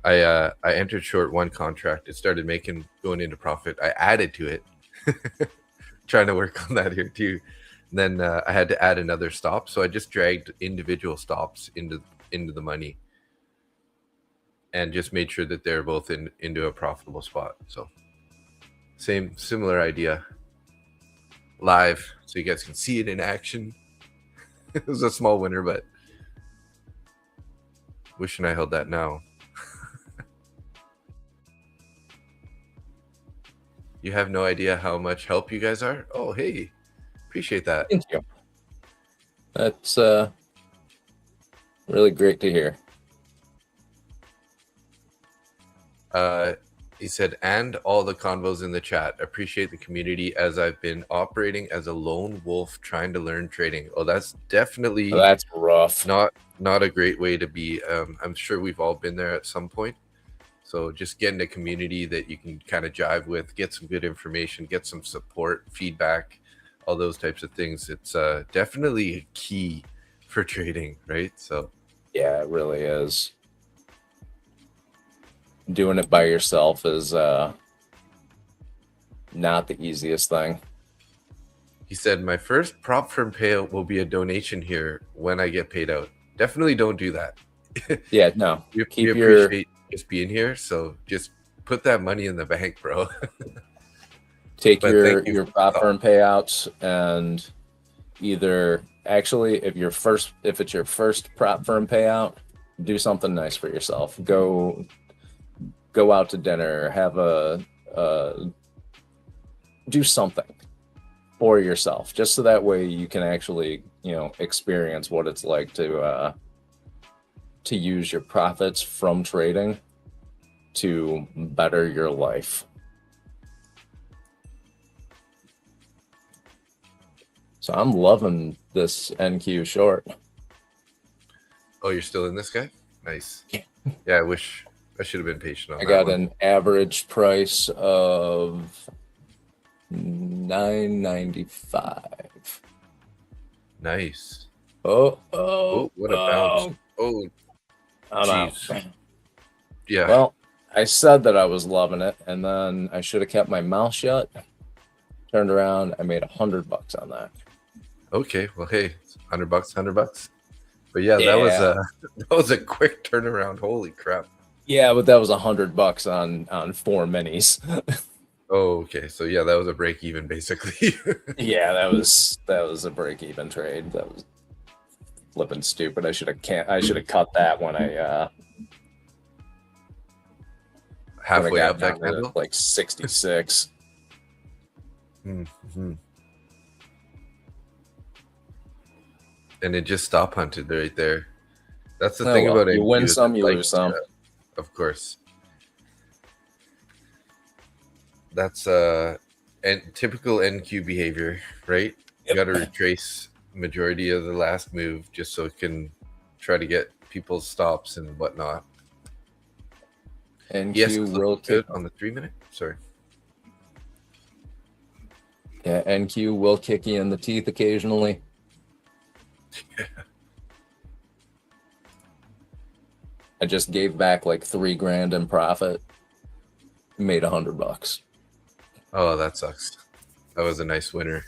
I entered short one contract. It started going into profit. I added to it, trying to work on that here too. And then I had to add another stop, so I just dragged individual stops into the money, and just made sure that they're both into a profitable spot. So similar idea. Live, so you guys can see it in action. It was a small winner, but wishing I held that now. You have no idea how much help you guys are. Oh, hey, appreciate that. Thank you. That's really great to hear. He said, and all the convos in the chat. Appreciate the community, as I've been operating as a lone wolf trying to learn trading. Oh, that's definitely that's rough. Not a great way to be. I'm sure we've all been there at some point. So just getting a community that you can kind of jive with, get some good information, get some support, feedback, all those types of things. It's definitely a key for trading, right? So Yeah, it really is. Doing it by yourself is not the easiest thing. he said, my first prop firm payout will be a donation here when I get paid out. Definitely don't do that. Yeah, no. We appreciate just being here, so just put that money in the bank, bro. Take But thank you your for prop the firm payouts, and either actually if it's your first prop firm payout, do something nice for yourself. Go out to dinner, have do something for yourself, just so that way you can actually, experience what it's like to use your profits from trading to better your life. So I'm loving this NQ short. Oh, you're still in this guy? Nice. Yeah, I wish I should have been patient on I that got one. an average price of $9.95. Nice. Oh, What a bounce. Oh, I'm out. jeez. Yeah. Well, I said that I was loving it, and then I should have kept my mouth shut. Turned around, I made $100 on that. Okay. Well, hey, $100, $100. But yeah, Yeah. that was a quick turnaround. Holy crap. Yeah, but that was $100 on 4 minis. Oh, okay. So yeah, that was a break even basically. Yeah, that was a break even trade. That was flipping stupid. I should have cut that when I Halfway got up that down to candle. like 66. Mm-hmm. And it just stop hunted right there. That's the thing about it. You win some, you lose some. Of course. That's and typical NQ behavior, right? You got to retrace majority of the last move just so it can try to get people's stops and whatnot. NQ will kick on the 3 minute. Sorry. Yeah, NQ will kick you in the teeth occasionally. Yeah. I just gave back like $3,000 in profit. Made $100. Oh, that sucks. That was a nice winner.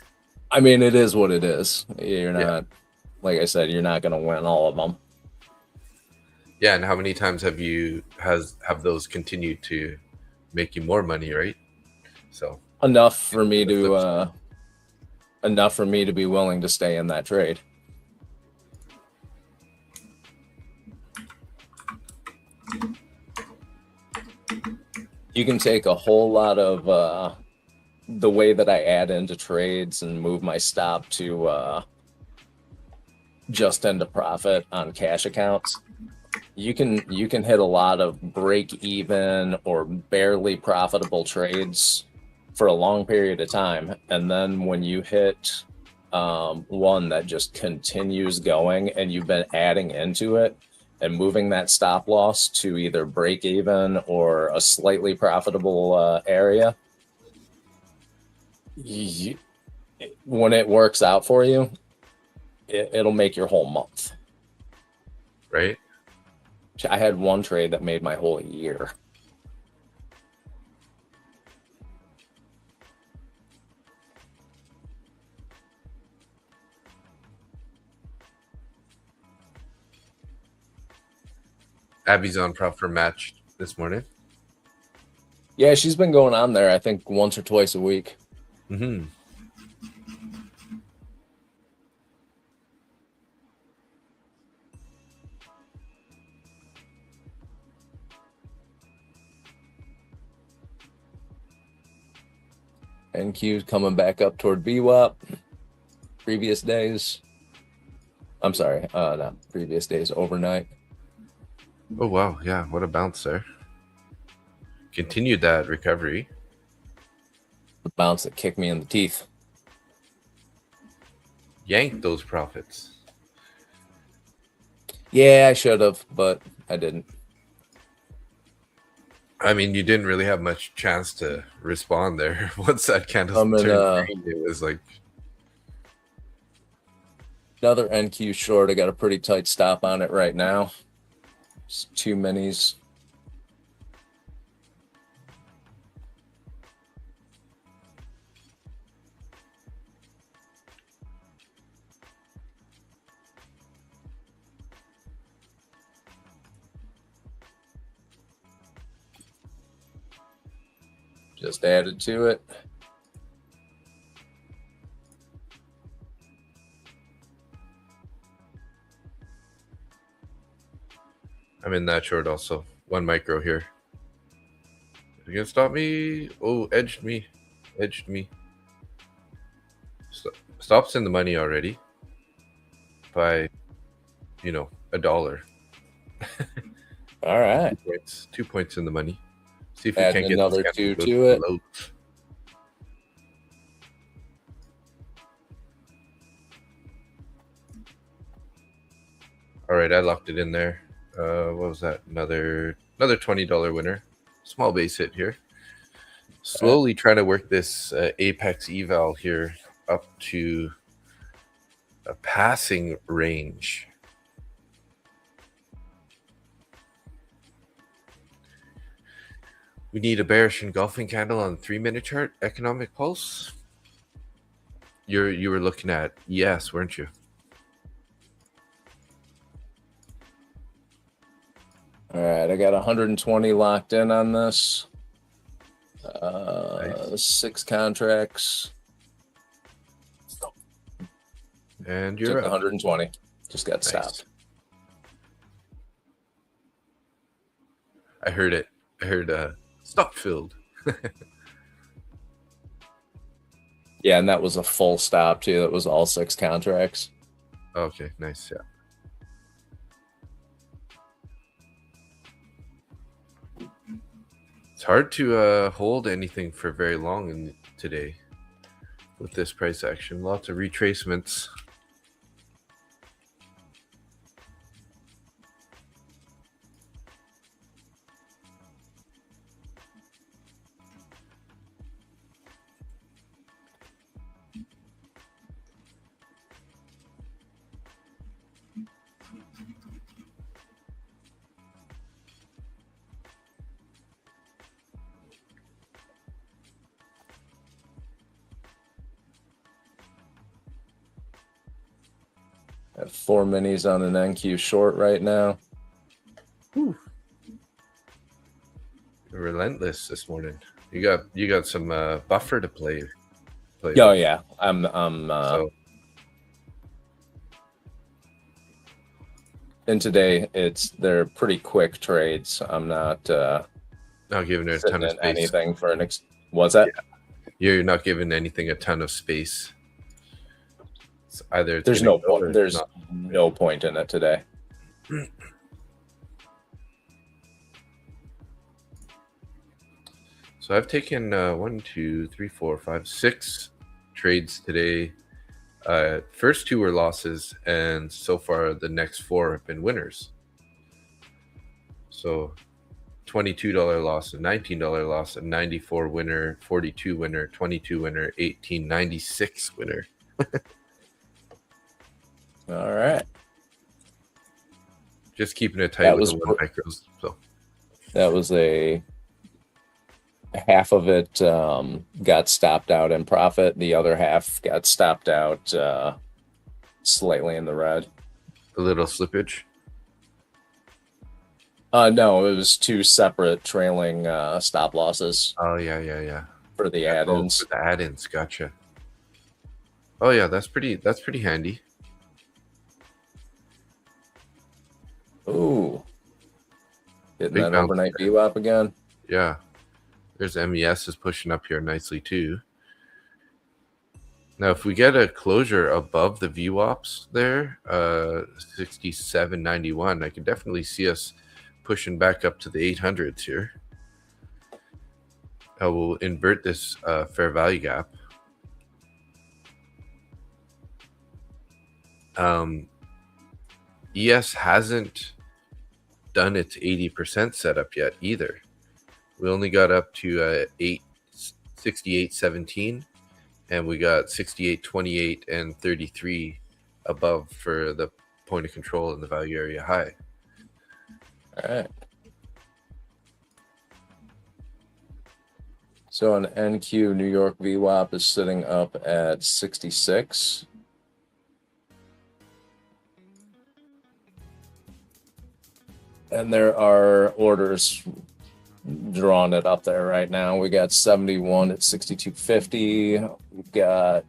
I mean, it is what it is. You're not, like I said, you're not going to win all of them. Yeah, and how many times have those continued to make you more money, right? So enough for me to be willing to stay in that trade. You can take a whole lot of the way that I add into trades and move my stop to just into profit on cash accounts. You can hit a lot of break even or barely profitable trades for a long period of time, and then when you hit one that just continues going and you've been adding into it and moving that stop loss to either break even or a slightly profitable area, when it works out for you, it'll make your whole month. Right? I had one trade that made my whole year. Abby's on prop for match this morning. Yeah, she's been going on there, I think, once or twice a week. Mm-hmm. NQ's coming back up toward VWAP. Previous days. I'm sorry, not previous days, overnight. Oh, wow. Yeah, what a bounce there. Continued that recovery. The bounce that kicked me in the teeth. Yanked those profits. Yeah, I should have, but I didn't. I mean, you didn't really have much chance to respond there. Once that candle turned green, it was like Another NQ short. I got a pretty tight stop on it right now. It's 2 minis. Just added to it. I'm in that short also. 1 micro here. You gonna stop me? Oh, edged me. Edged me. Stops in the money already. By, $1. All right. 2 points. 2 points in the money. See if we Add can't get another this 2 guy to it. below. All right, I locked it in there. What was that? Another $20 winner. Small base hit here. Slowly trying to work this apex eval here up to a passing range. We need a bearish engulfing candle on the 3-minute chart. Economic pulse. You were looking at yes, weren't you? All right, I got 120 locked in on this. Nice. 6 contracts. And Took you're up. 120. Just got Nice. stopped. I heard it. I heard stop filled. Yeah, and that was a full stop too. That was all 6 contracts. Okay, nice. Yeah. It's hard to hold anything for very long today with this price action. Lots of retracements. I have 4 minis on an NQ short right now. Whew. Relentless this morning. You got some buffer to play. Oh yeah, I'm So and today they're pretty quick trades. I'm not not giving it a sitting ton of in space. anything for an what's that? Yeah. You're not giving anything a ton of space. It's either it's There's gonna no go or point. it's There's not. no point in it today. So I've taken 1, 2, 3, 4, 5, 6 trades today. First 2 were losses, and so far the next 4 have been winners. So $22 loss, a $19 loss, a 94 winner, 42 winner, 22 winner, 18, 96 winner. All right. Just keeping it tight That with was the 1 micros. So That was a half of it got stopped out in profit. The other half got stopped out slightly in the red. a little slippage. No, it was 2 separate trailing stop losses Oh yeah. for the Oh, add-ins. for the add-ins, gotcha. Oh yeah, that's pretty handy. Ooh. Hitting Big that bounce overnight there. VWAP again. Yeah. There's MES is pushing up here nicely too. Now, if we get a closure above the VWAPs there, 67.91, I can definitely see us pushing back up to the 800s here. I will invert this fair value gap. ES hasn't done its 80% setup yet either. We only got up to 68.17, and we got 68.28 and 33 above for the point of control and the value area high. All right. So an NQ New York VWAP is sitting up at 66. And there are orders drawing it up there right now. We got 71 at 62.50. We've got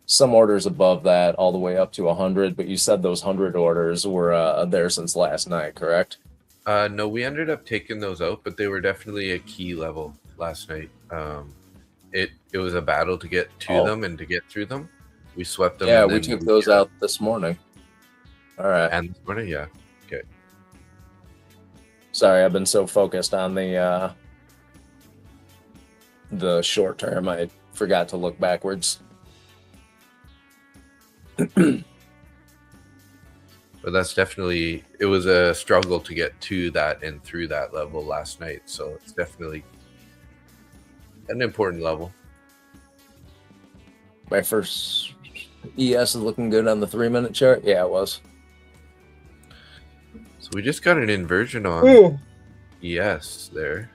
some orders above that all the way up to 100, but you said those 100 orders were there since last night, correct? No, we ended up taking those out, but they were definitely a key level last night. It was a battle to get to them and to get through them. We swept them. Yeah, we took those out this morning. All right. And this morning, yeah. Okay. Sorry, I've been so focused on the short term, I forgot to look backwards. But that's definitely, it was a struggle to get to that and through that level last night. So it's definitely an important level. My first ES is looking good on the 3-minute chart. Yeah, it was. So we just got an inversion on ES there.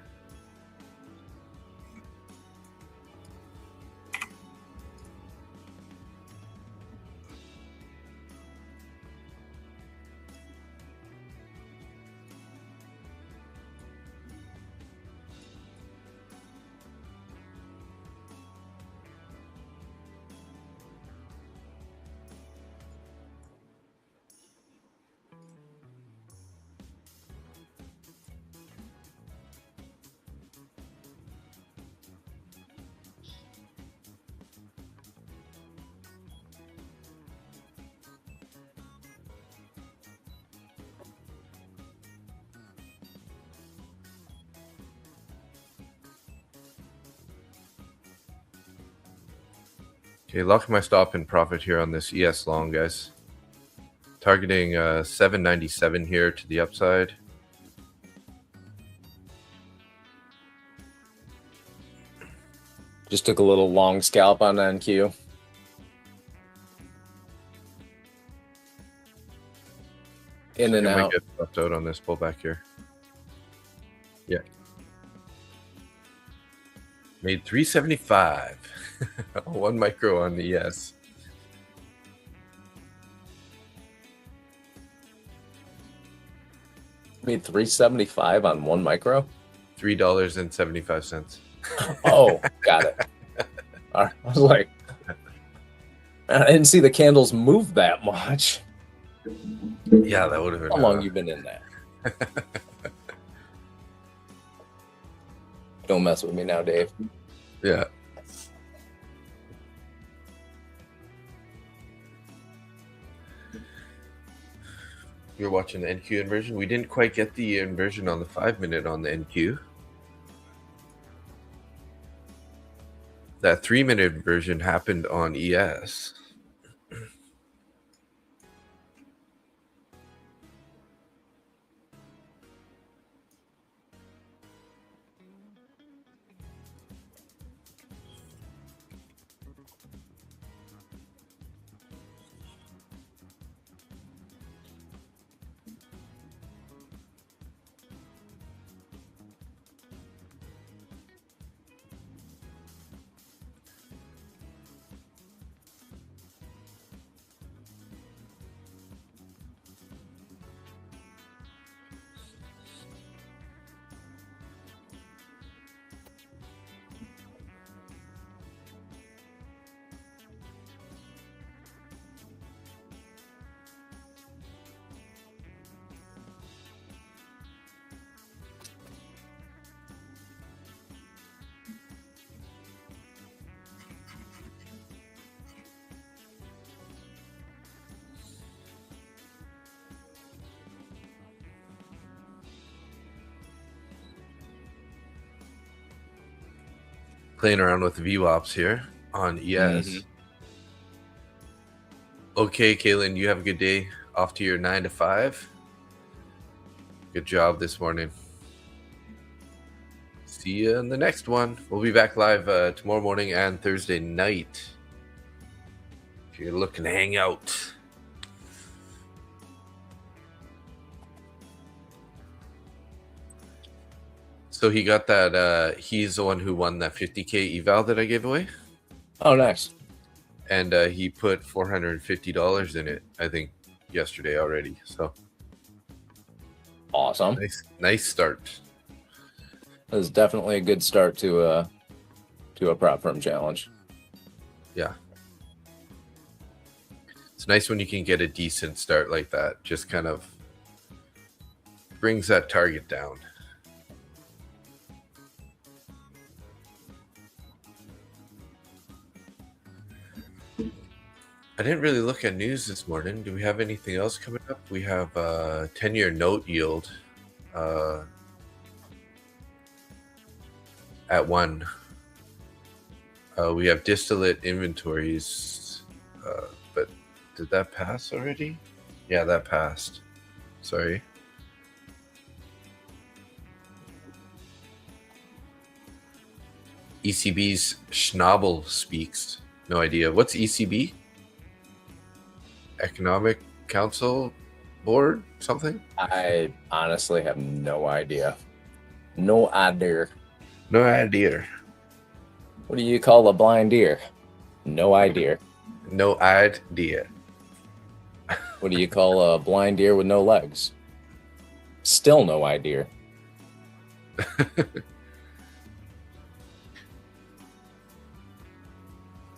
Okay, locking my stop and profit here on this ES long, guys. Targeting 797 here to the upside. Just took a little long scalp on NQ. In and out. Get left out on this pullback here. Yeah. Made 375. 1 micro on the ES. Made 375 on 1 micro. $3.75. Oh, got it. All right. I was like, I didn't see the candles move that much. Yeah, that would have been. How long you been in that? Don't mess with me now, Dave. Yeah. You're watching the NQ inversion. We didn't quite get the inversion on the 5-minute on the NQ. That 3-minute inversion happened on ES. Playing around with VWAPs here on ES. Okay, Kaylin, you have a good day. Off to your 9 to 5. Good job this morning. See you in the next one. We'll be back live tomorrow morning and Thursday night. If you're looking to hang out. So he got that. He's the one who won that 50K eval that I gave away, Oh, nice. and he put $450 in it, I think, yesterday already. So Awesome. nice start. That was definitely a good start to a prop firm challenge. Yeah. It's nice when you can get a decent start like that. Just kind of brings that target down. I didn't really look at news this morning. Do we have anything else coming up? We have 10-year note yield at 1. We have distillate inventories, but did that pass already? Yeah, that passed. Sorry. ECB's Schnabel speaks. No idea. What's ECB? Economic Council Board? Something? I honestly have no idea. No idea. No idea. What do you call a blind deer? No idea. No idea. What do you call a blind deer with no legs? Still no idea.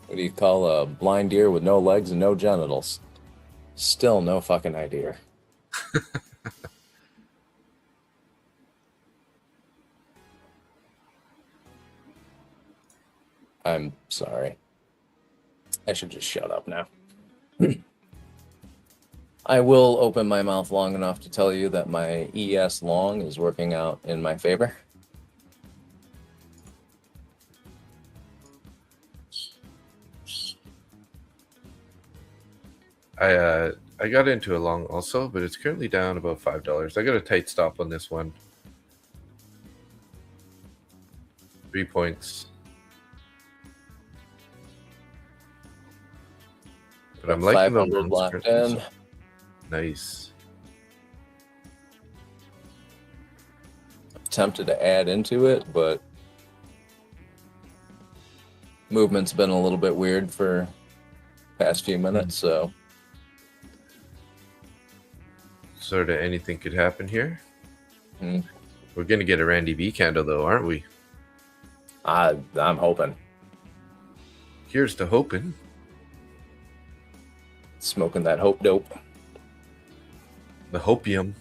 What do you call a blind deer with no legs and no genitals? Still no fucking idea. I'm sorry. I should just shut up now. I will open my mouth long enough to tell you that my ES long is working out in my favor. I got into a long also, but it's currently down about $5. I got a tight stop on this one. 3 points. But I'm liking the 500 longs locked currently, in. so- Nice. Tempted to add into it, but movement's been a little bit weird for past few minutes, so Sort of anything could happen here. Hmm. We're gonna get a Randy B candle though, aren't we? I'm hoping. Here's to hoping. Smoking that hope dope. The hopium.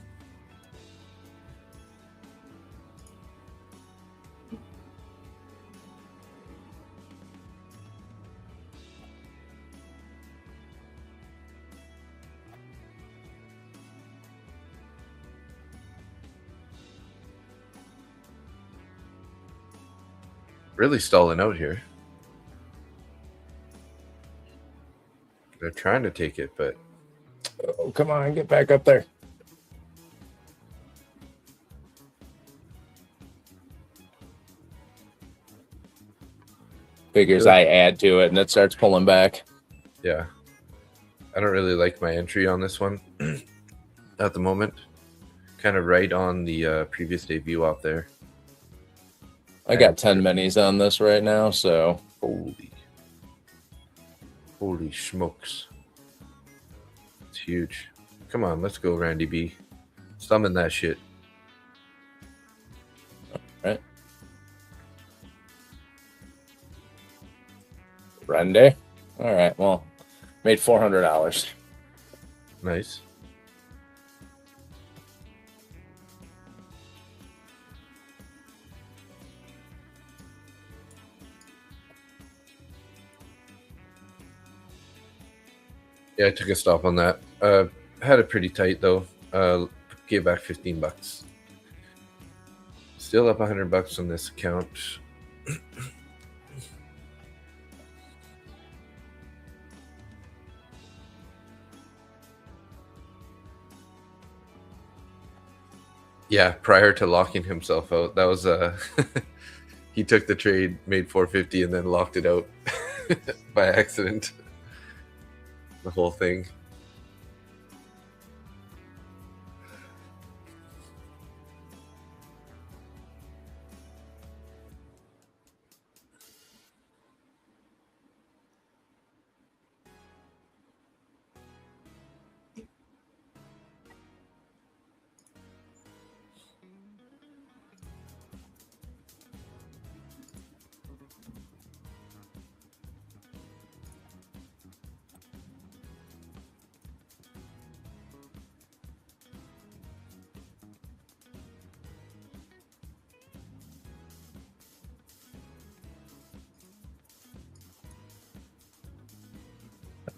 Really stalling out here. They're trying to take it, but Oh, come on, get back up there. Figures I add to it and it starts pulling back. yeah. I don't really like my entry on this one at the moment. Kind of right on the previous day view off there. I got 10 minis on this right now, so Holy smokes. It's huge. Come on, let's go, Randy B. Summon that shit. right. Randy. All right, well, made $400. Nice. Yeah, I took a stop on that. Had it pretty tight though. Gave back $15. Still up $100 on this account. Yeah, prior to locking himself out, that was he took the trade, made 450, and then locked it out by accident. The whole thing.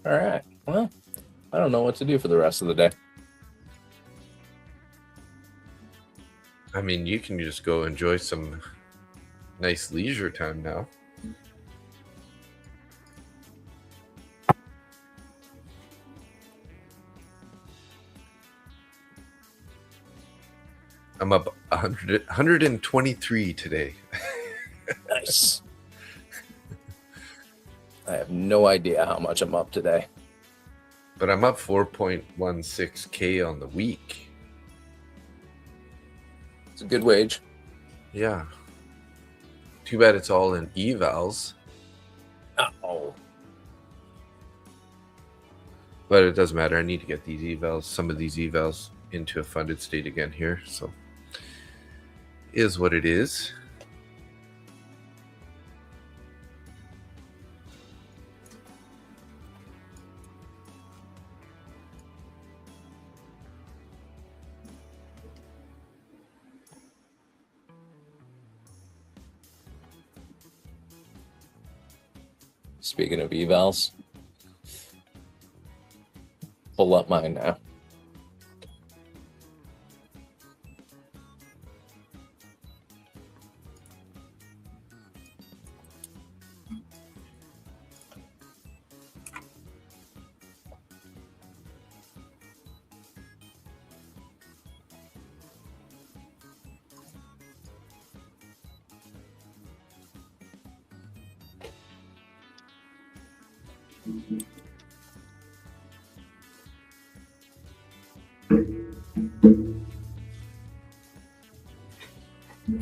All right. Well, I don't know what to do for the rest of the day. I mean, you can just go enjoy some nice leisure time now. I'm up 123 today. Nice. I have no idea how much I'm up today. But I'm up 4.16K on the week. It's a good wage. Yeah. Too bad it's all in evals. Oh. But it doesn't matter. I need to get these evals, some of these evals, into a funded state again here. So, is what it is. Speaking of evals, pull up mine now.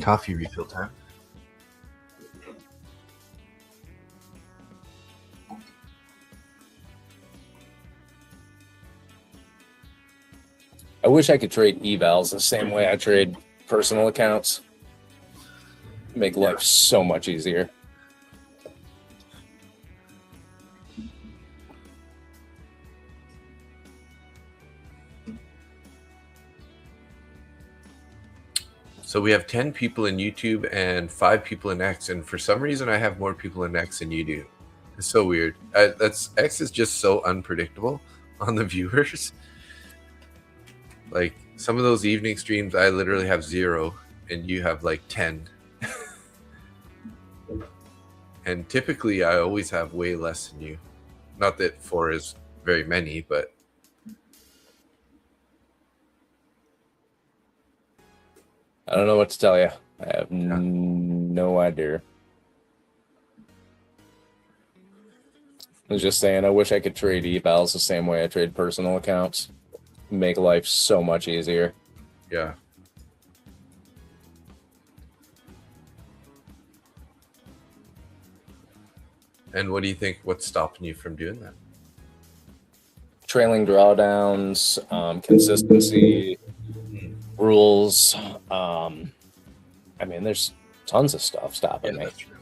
Coffee refill time. I wish I could trade evals the same way I trade personal accounts. Make life so much easier. So we have 10 people in YouTube and 5 people in X, and for some reason I have more people in X than you do. It's so weird. X is just so unpredictable on the viewers. Like some of those evening streams, I literally have 0, and you have like 10. And typically, I always have way less than you. Not that 4 is very many, but I don't know what to tell you. I have no idea. I was just saying, I wish I could trade evals the same way I trade personal accounts. Make life so much easier. yeah. And what do you think? What's stopping you from doing that? Trailing drawdowns, consistency, rules. I mean, there's tons of stuff stopping me. That's true.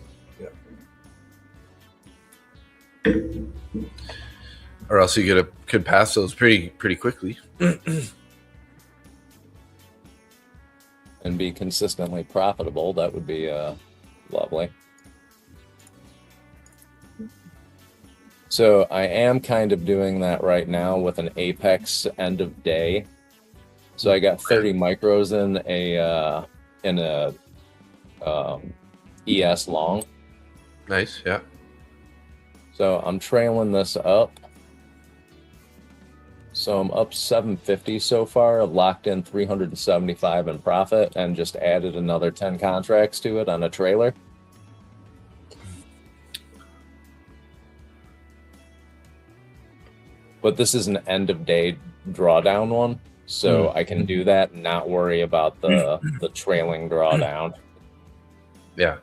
Yeah. Or else you could pass those pretty quickly. And be consistently profitable. That would be lovely. So I am kind of doing that right now with an Apex end of day. So I got 30 micros in a ES long. Nice, yeah. So I'm trailing this up. So I'm up 750 so far, locked in 375 in profit, and just added another 10 contracts to it on a trailer. But this is an end of day drawdown one, so I can do that and not worry about the trailing drawdown. Yeah.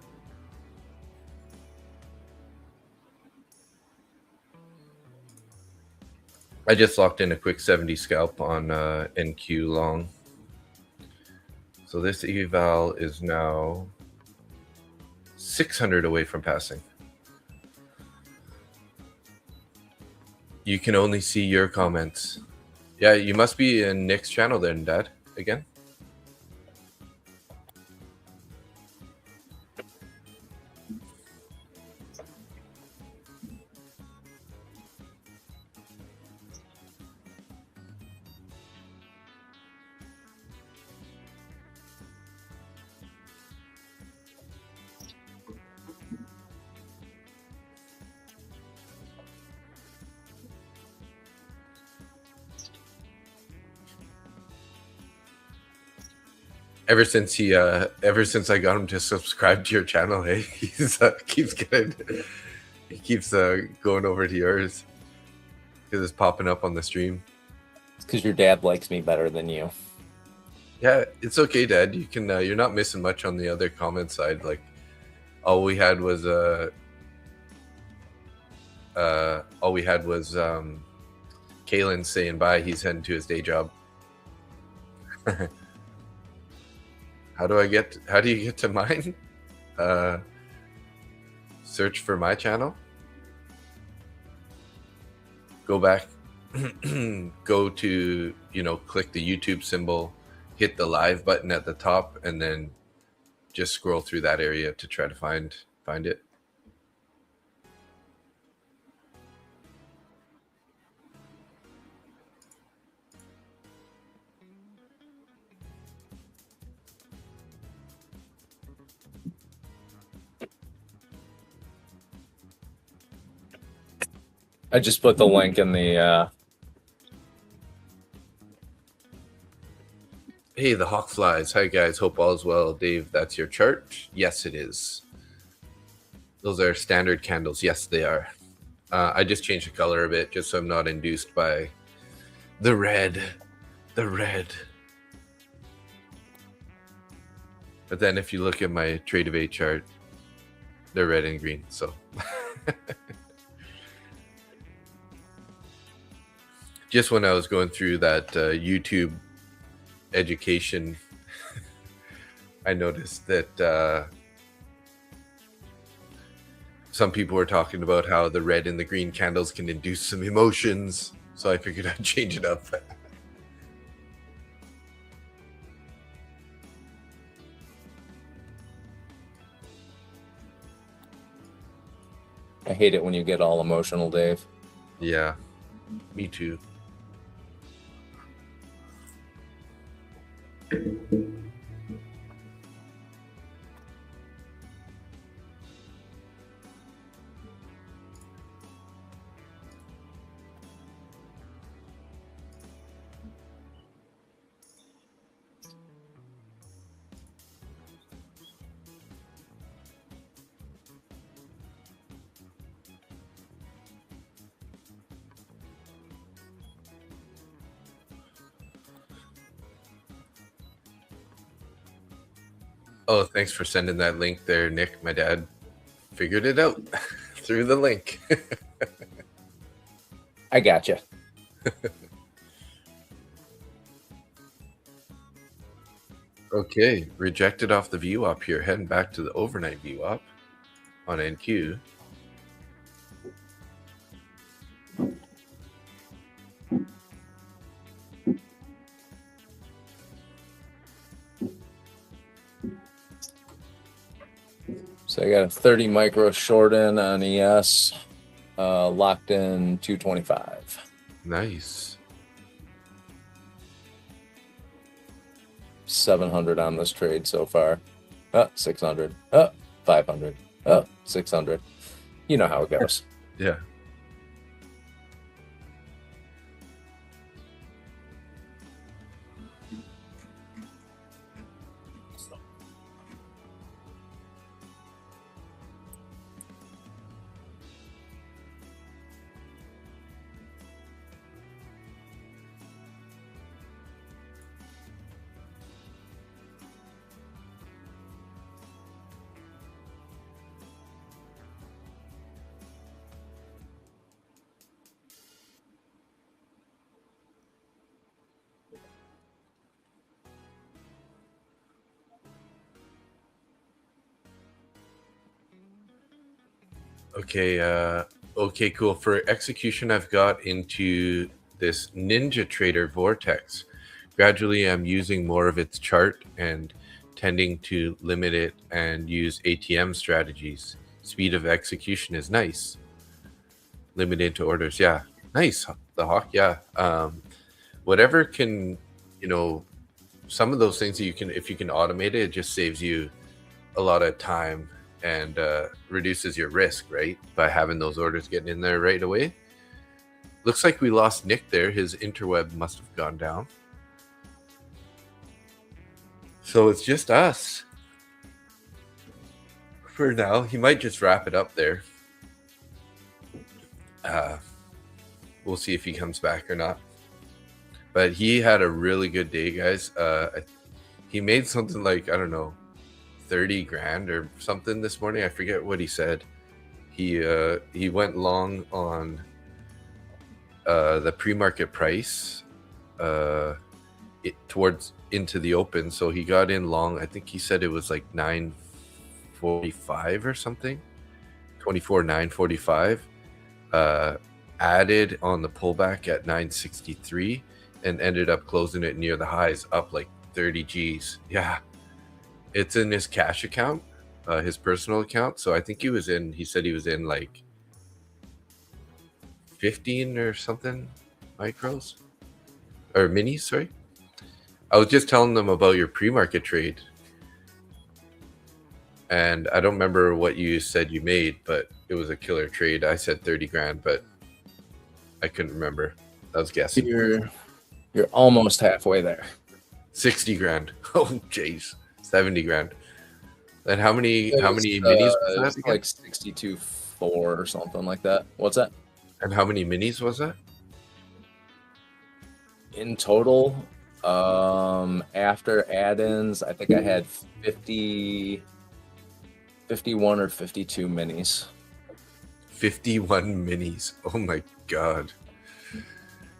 I just locked in a quick 70 scalp on NQ long. So this eval is now 600 away from passing. You can only see your comments. Yeah, you must be in Nick's channel then, Dad, again. Ever since I got him to subscribe to your channel, hey, he keeps going over to yours because it's popping up on the stream. It's because your dad likes me better than you. Yeah, it's okay, Dad. You can. You're not missing much on the other comment side. Like, all we had was Kalen saying bye. He's heading to his day job. How do you get to mine? Search for my channel. Go back. Go to, click the YouTube symbol, hit the live button at the top, and then just scroll through that area to try to find it. I just put the link in the Hey, the hawk flies. Hi, guys. Hope all is well. Dave, that's your chart? Yes, it is. Those are standard candles. Yes, they are. I just changed the color a bit just so I'm not induced by the red. The red. But then if you look at my trade of 8 chart, they're red and green. So just when I was going through that YouTube education, I noticed that some people were talking about how the red and the green candles can induce some emotions. So I figured I'd change it up. I hate it when you get all emotional, Dave. Yeah, me too. Oh, thanks for sending that link there, Nick. My dad figured it out through the link. I gotcha. Okay, rejected off the VWAP here. Heading back to the overnight VWAP on NQ. So I got a 30 micro short in on ES, locked in 225. Nice. 700 on this trade so far. 600. 500. 600. You know how it goes. Yeah. Okay, cool. For execution, I've got into this Ninja Trader Vortex. Gradually, I'm using more of its chart and tending to limit it and use ATM strategies. Speed of execution is nice. Limited to orders, yeah. Nice. The Hawk, yeah. Whatever can, some of those things that if you can automate it, it just saves you a lot of time and reduces your risk, right? By having those orders getting in there right away. Looks like we lost Nick there. His interweb must have gone down. So it's just us for now. He might just wrap it up there. We'll see if he comes back or not. But he had a really good day, guys. He made something like, I don't know, 30 grand or something this morning. I forget what he said. He went long on the pre-market price towards into the open. So he got in long. I think he said it was like 945 or something. 24,945. Added on the pullback at 963 and ended up closing it near the highs, up like 30 G's. Yeah, it's in his cash account, his personal account. So I think he said he was in like 15 or something micros or minis. Sorry, I was just telling them about your pre-market trade, and I don't remember what you said you made, but it was a killer trade. I said 30 grand, but I couldn't remember. I was guessing. You're almost halfway there. 60 grand. Oh, jeez. 70 grand. And how many minis was that again? Like 62.4 or something like that. What's that? And how many minis was that? In total, after add-ins, I think I had 51 or 52 minis. 51 minis. Oh my god.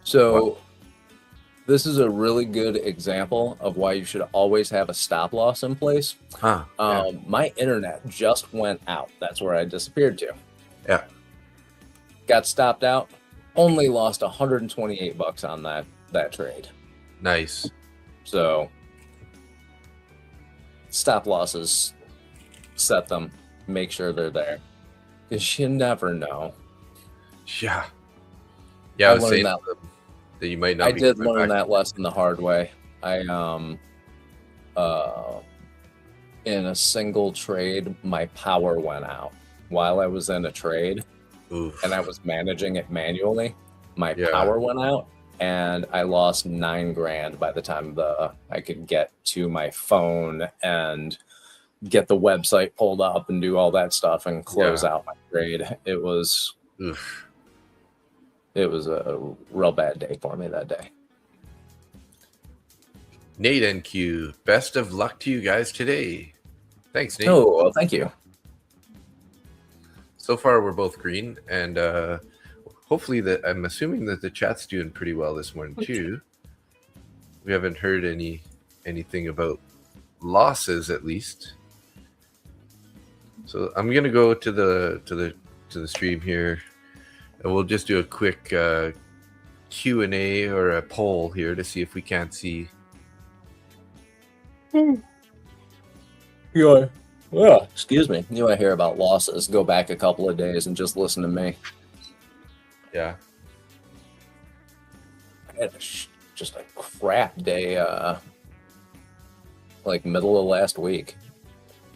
So wow. This is a really good example of why you should always have a stop loss in place. Yeah. My internet just went out. That's where I disappeared to. Yeah. Got stopped out. Only lost $128 on that trade. Nice. So stop losses, set them, make sure they're there. Because you never know. Yeah. Yeah, I was saying that you might not. I did learn that lesson the hard way. I in a single trade, my power went out while I was in a trade. Oof. And I was managing it manually. My power went out, and I lost 9 grand by the time I could get to my phone and get the website pulled up and do all that stuff and close out my trade. It was a real bad day for me that day. Nate NQ, best of luck to you guys today. Thanks, Nate. Oh, well, thank you. So far, we're both green, and hopefully I'm assuming that the chat's doing pretty well this morning too. We haven't heard anything about losses, at least. So I'm gonna go to the stream here, and we'll just do a quick Q&A or a poll here to see if we can't see. Excuse me. You want to hear about losses? Go back a couple of days and just listen to me. Yeah. I had just a crap day, like middle of last week.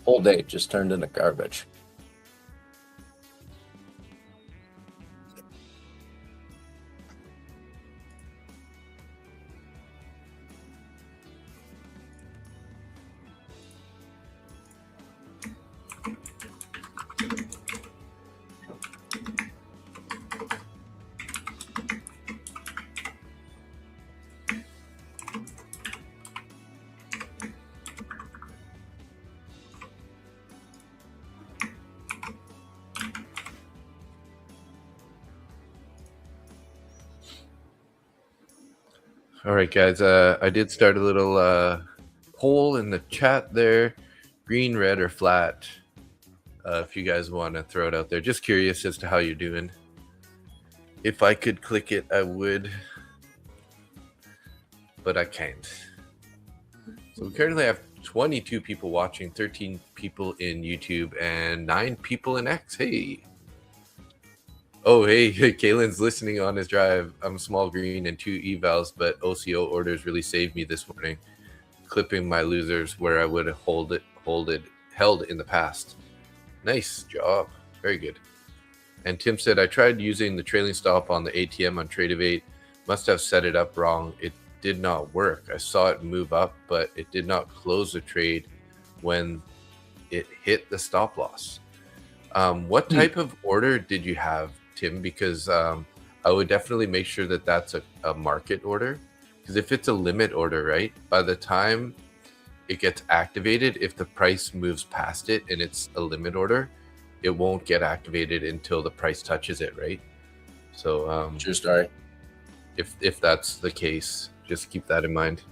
Whole day just turned into garbage. All right, guys. I did start a little poll in the chat there. Green, red, or flat. If you guys want to throw it out there. Just curious as to how you're doing. If I could click it, I would. But I can't. So we currently have 22 people watching, 13 people in YouTube, and 9 people in X. Hey. Oh, hey, Kalen's listening on his drive. I'm small green and 2 evals, but OCO orders really saved me this morning, clipping my losers where I would have held in the past. Nice job. Very good. And Tim said, I tried using the trailing stop on the ATM on Tradeovate. Must have set it up wrong. It did not work. I saw it move up, but it did not close the trade when it hit the stop loss. What type of order did you have, Tim? Because I would definitely make sure that that's a market order. Because if it's a limit order, right, by the time it gets activated, if the price moves past it and it's a limit order, it won't get activated until the price touches it, right? So True story. if that's the case, just keep that in mind.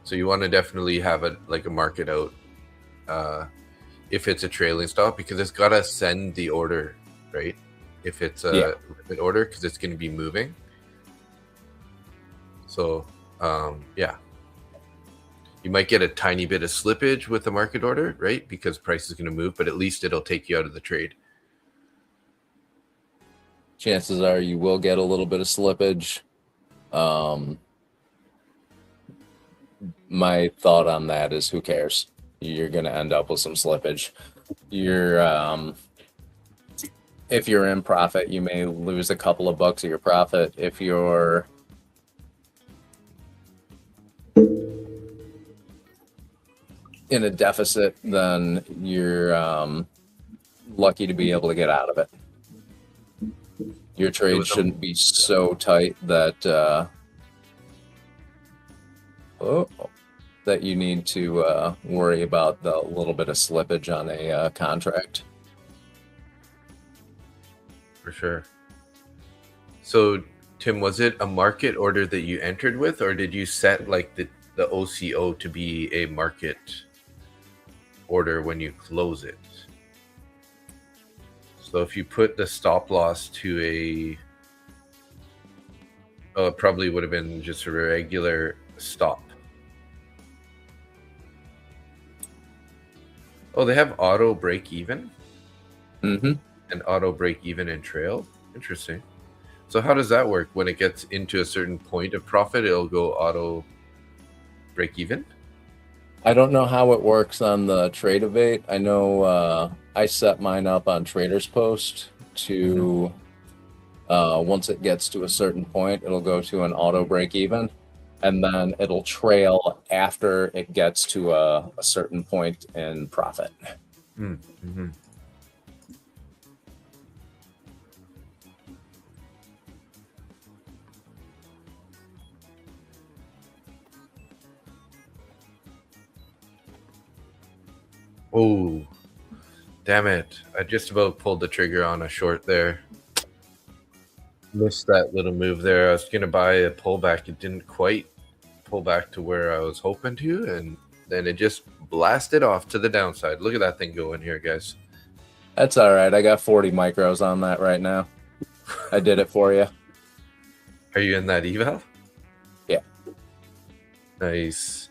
So you want to definitely have a market out if it's a trailing stop, because it's got to send the order, right? If it's a limit order, because it's going to be moving. So yeah, you might get a tiny bit of slippage with the market order, right? Because price is going to move, but at least it'll take you out of the trade. Chances are you will get a little bit of slippage. My thought on that is, who cares? You're going to end up with some slippage. If you're in profit, you may lose a couple of bucks of your profit. If you're in a deficit, then you're lucky to be able to get out of it. Your trade shouldn't be so tight that that you need to worry about the little bit of slippage on a contract. For sure. So, Tim, was it a market order that you entered with, or did you set like the OCO to be a market order when you close it? So if you put the stop loss to it probably would have been just a regular stop. Oh, they have auto break even? Mm-hmm. And auto break even and trail? Interesting. So how does that work? When it gets into a certain point of profit, it'll go auto break even? I don't know how it works on the Trade-Evate. I know I set mine up on Traders Post to once it gets to a certain point, it'll go to an auto break even, and then it'll trail after it gets to a certain point in profit. Mm-hmm. Oh, damn it. I just about pulled the trigger on a short there. Missed that little move there. I was going to buy a pullback. It didn't quite pull back to where I was hoping to, and then it just blasted off to the downside. Look at that thing going here, guys. That's all right. I got 40 micros on that right now. I did it for you. Are you in that eval? Yeah. Nice.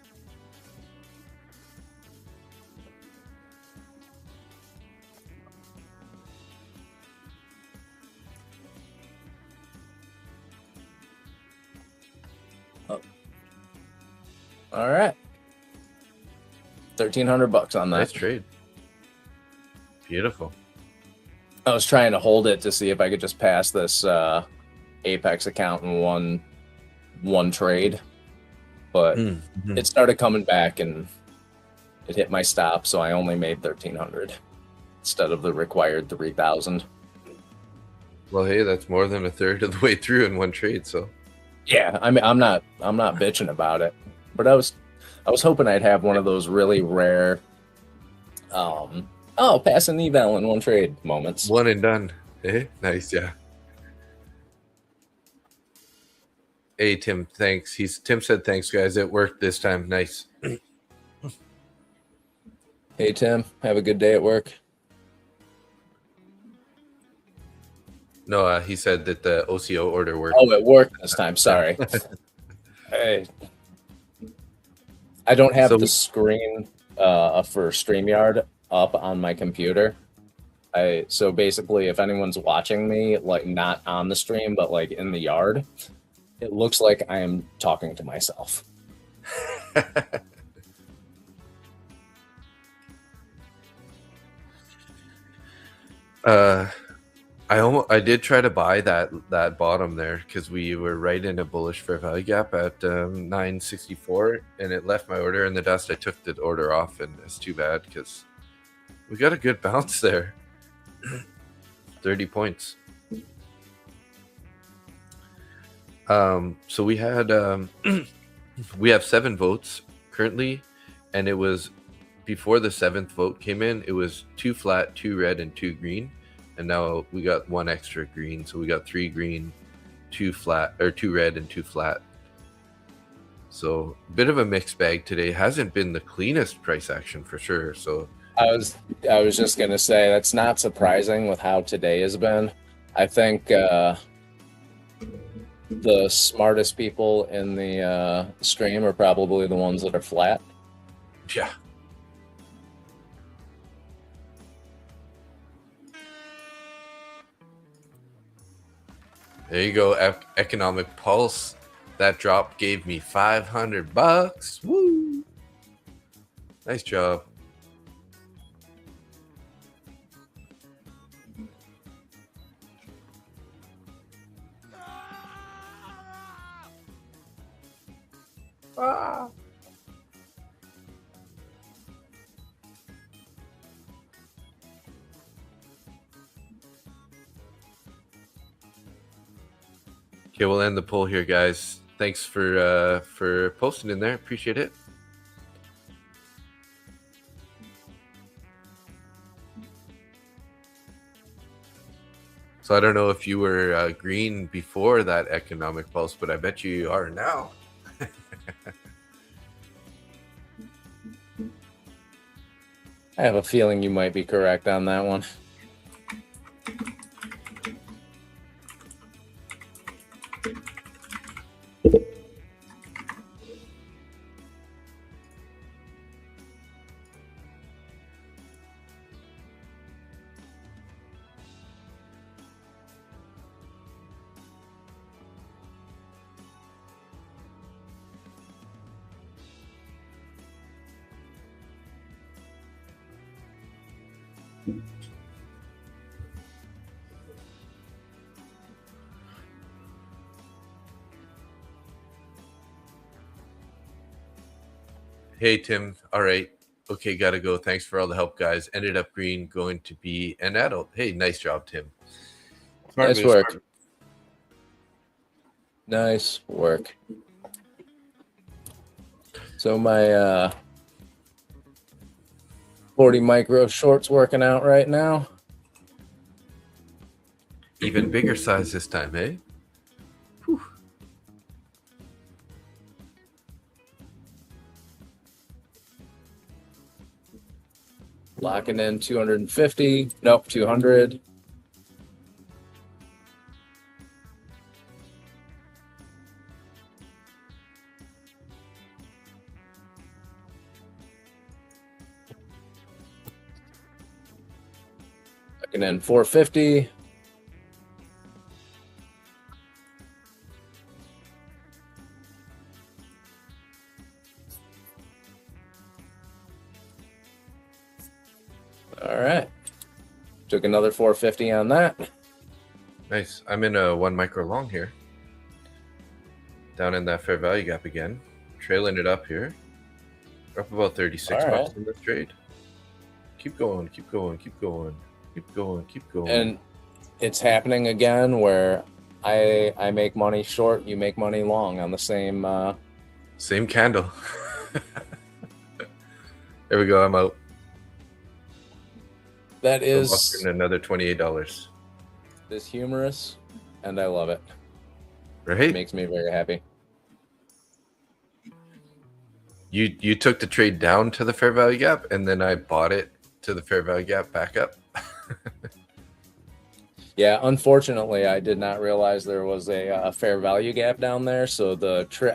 All right. $1,300 on that. Nice trade. Beautiful. I was trying to hold it to see if I could just pass this Apex account in one trade, but it started coming back and it hit my stop, so I only made 1,300 instead of the required 3,000. Well, hey, that's more than a third of the way through in one trade, so. Yeah, I mean, I'm not bitching about it, but I was hoping I'd have one of those really rare pass an eval in one trade moments. One and done. Hey, nice, yeah. Hey, Tim, thanks. Tim said thanks, guys. It worked this time. Nice. Hey, Tim, have a good day at work. No, he said that the OCO order worked. Oh, it worked this time. Sorry. Hey, I don't have the screen for StreamYard up on my computer. So basically, if anyone's watching me, like not on the stream, but like in the yard, it looks like I am talking to myself. I did try to buy that bottom there because we were right in a bullish fair value gap at 964, and it left my order in the dust. I took the order off, and it's too bad because we got a good bounce there. 30 points. So we had we have 7 votes currently, and it was before the 7th vote came in, it was 2 flat, 2 red, and 2 green. And now we got 1 extra green, so we got 3 green, 2 flat, or 2 red and 2 flat. So a bit of a mixed bag today. Hasn't been the cleanest price action for sure. So I was just gonna say that's not surprising with how today has been. I think the smartest people in the stream are probably the ones that are flat. yeah. There you go, economic pulse. That drop gave me $500. Woo! Nice job. Ah. Okay, we'll end the poll here, guys. Thanks for posting in there. Appreciate it. So I don't know if you were green before that economic pulse, but I bet you are now. I have a feeling you might be correct on that one. Hey, Tim. All right. Okay, gotta go. Thanks for all the help, guys. Ended up green, going to be an adult. Hey, nice job, Tim. Nice work. Nice work. So my 40 micro short's working out right now. Even bigger size this time, eh? Whew. Locking in 250. Nope, 200. Locking in 450. All right. Took another 450 on that. Nice. I'm in a 1 micro long here. Down in that fair value gap again. Trailing it up here. We're up about 36 All bucks right. in this trade. Keep going, keep going, keep going, keep going, keep going. And it's happening again where I make money short, you make money long on the same same candle. There we go. I'm out. That I'm is offering another $28. humorous, and I love it. Right? It makes me very happy. You took the trade down to the fair value gap, and then I bought it to the fair value gap back up. Yeah, unfortunately, I did not realize there was a fair value gap down there. So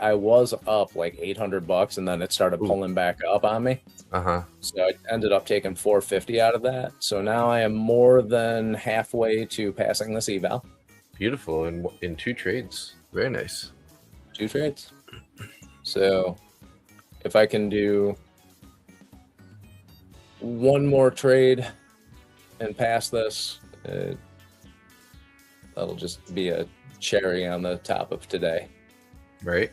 I was up like $800, and then it started pulling back up on me. So I ended up taking 450 out of that. So now I am more than halfway to passing this eval. Beautiful. In 2 trades. Very nice. 2 trades. So if I can do 1 more trade and pass this, That'll just be a cherry on the top of today. Right.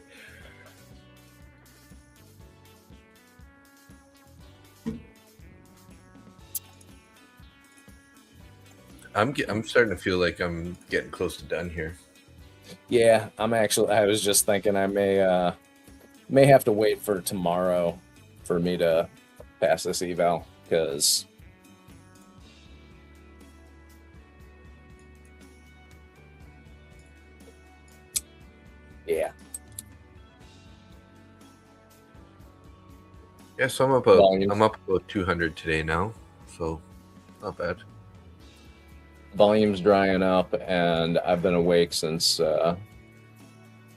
I'm starting to feel like I'm getting close to done here. Yeah, I was just thinking I may have to wait for tomorrow for me to pass this eval, because yeah. Yeah, so Volumes. I'm up about 200 today now, so not bad. Volume's drying up, and I've been awake since 4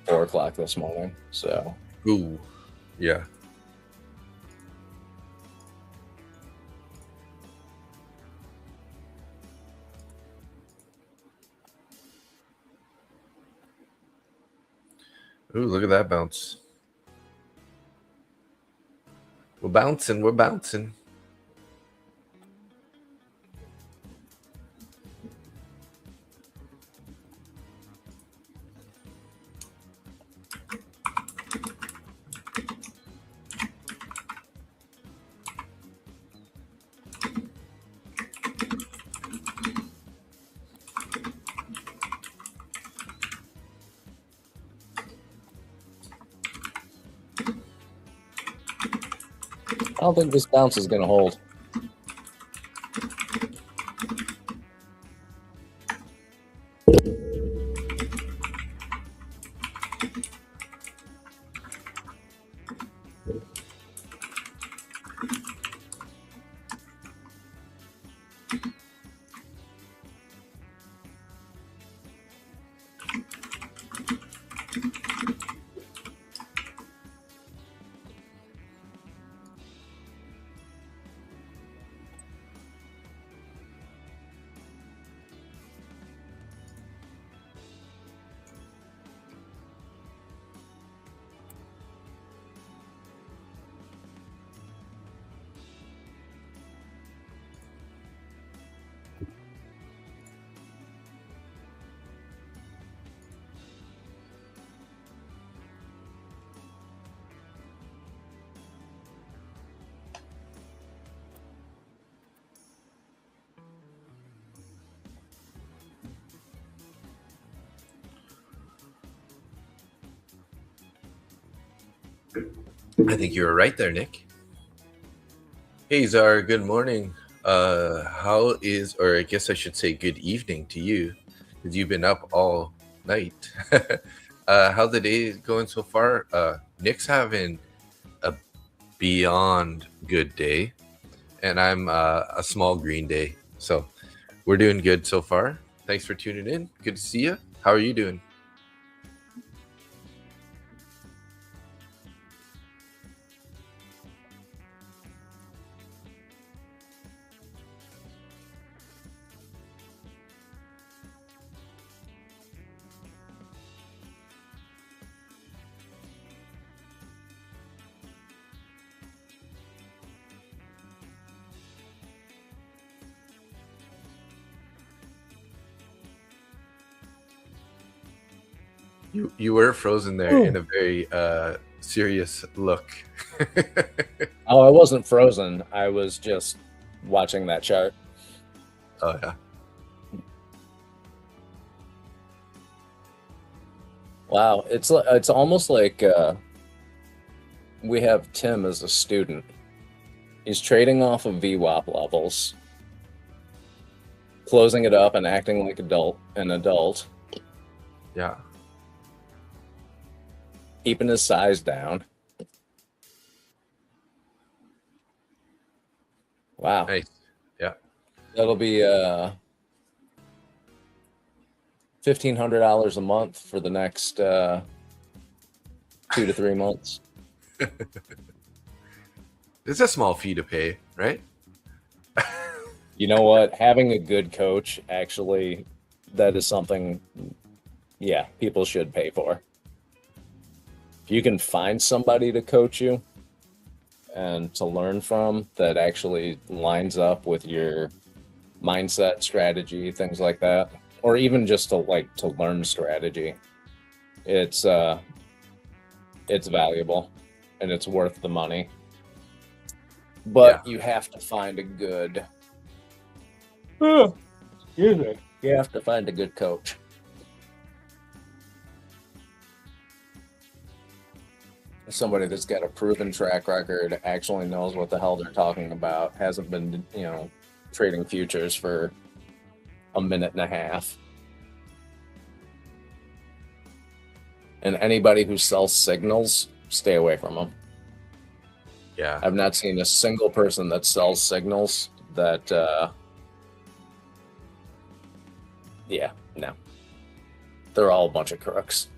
o'clock this morning. So Ooh, yeah. Ooh, look at that bounce. We're bouncing. We're bouncing. I don't think this bounce is going to hold. I think you were right there, Nick. Hey, Zara, good morning. How is, or I guess I should say good evening to you, because you've been up all night. How the day is going so far? Nick's having a beyond good day, and I'm a small green day. So we're doing good so far. Thanks for tuning in. Good to see you. How are you doing? You were frozen there in a very serious look. Oh, I wasn't frozen. I was just watching that chart. Oh yeah. Wow, it's almost like we have Tim as a student. He's trading off of VWAP levels, closing it up and acting like an adult, Yeah. keeping his size down. Wow. Nice. Yeah. That'll be $1,500 a month for the next 2 to 3 months. It's a small fee to pay, right? You know what? Having a good coach, actually, that is something, yeah, people should pay for. If you can find somebody to coach you and to learn from that actually lines up with your mindset, strategy, things like that, or even just to learn strategy. It's valuable and it's worth the money. But you have to find a good you have to find a good coach. Somebody that's got a proven track record, actually knows what the hell they're talking about, hasn't been, trading futures for a minute and a half. And anybody who sells signals, stay away from them. Yeah. I've not seen a single person that sells signals that, no. They're all a bunch of crooks.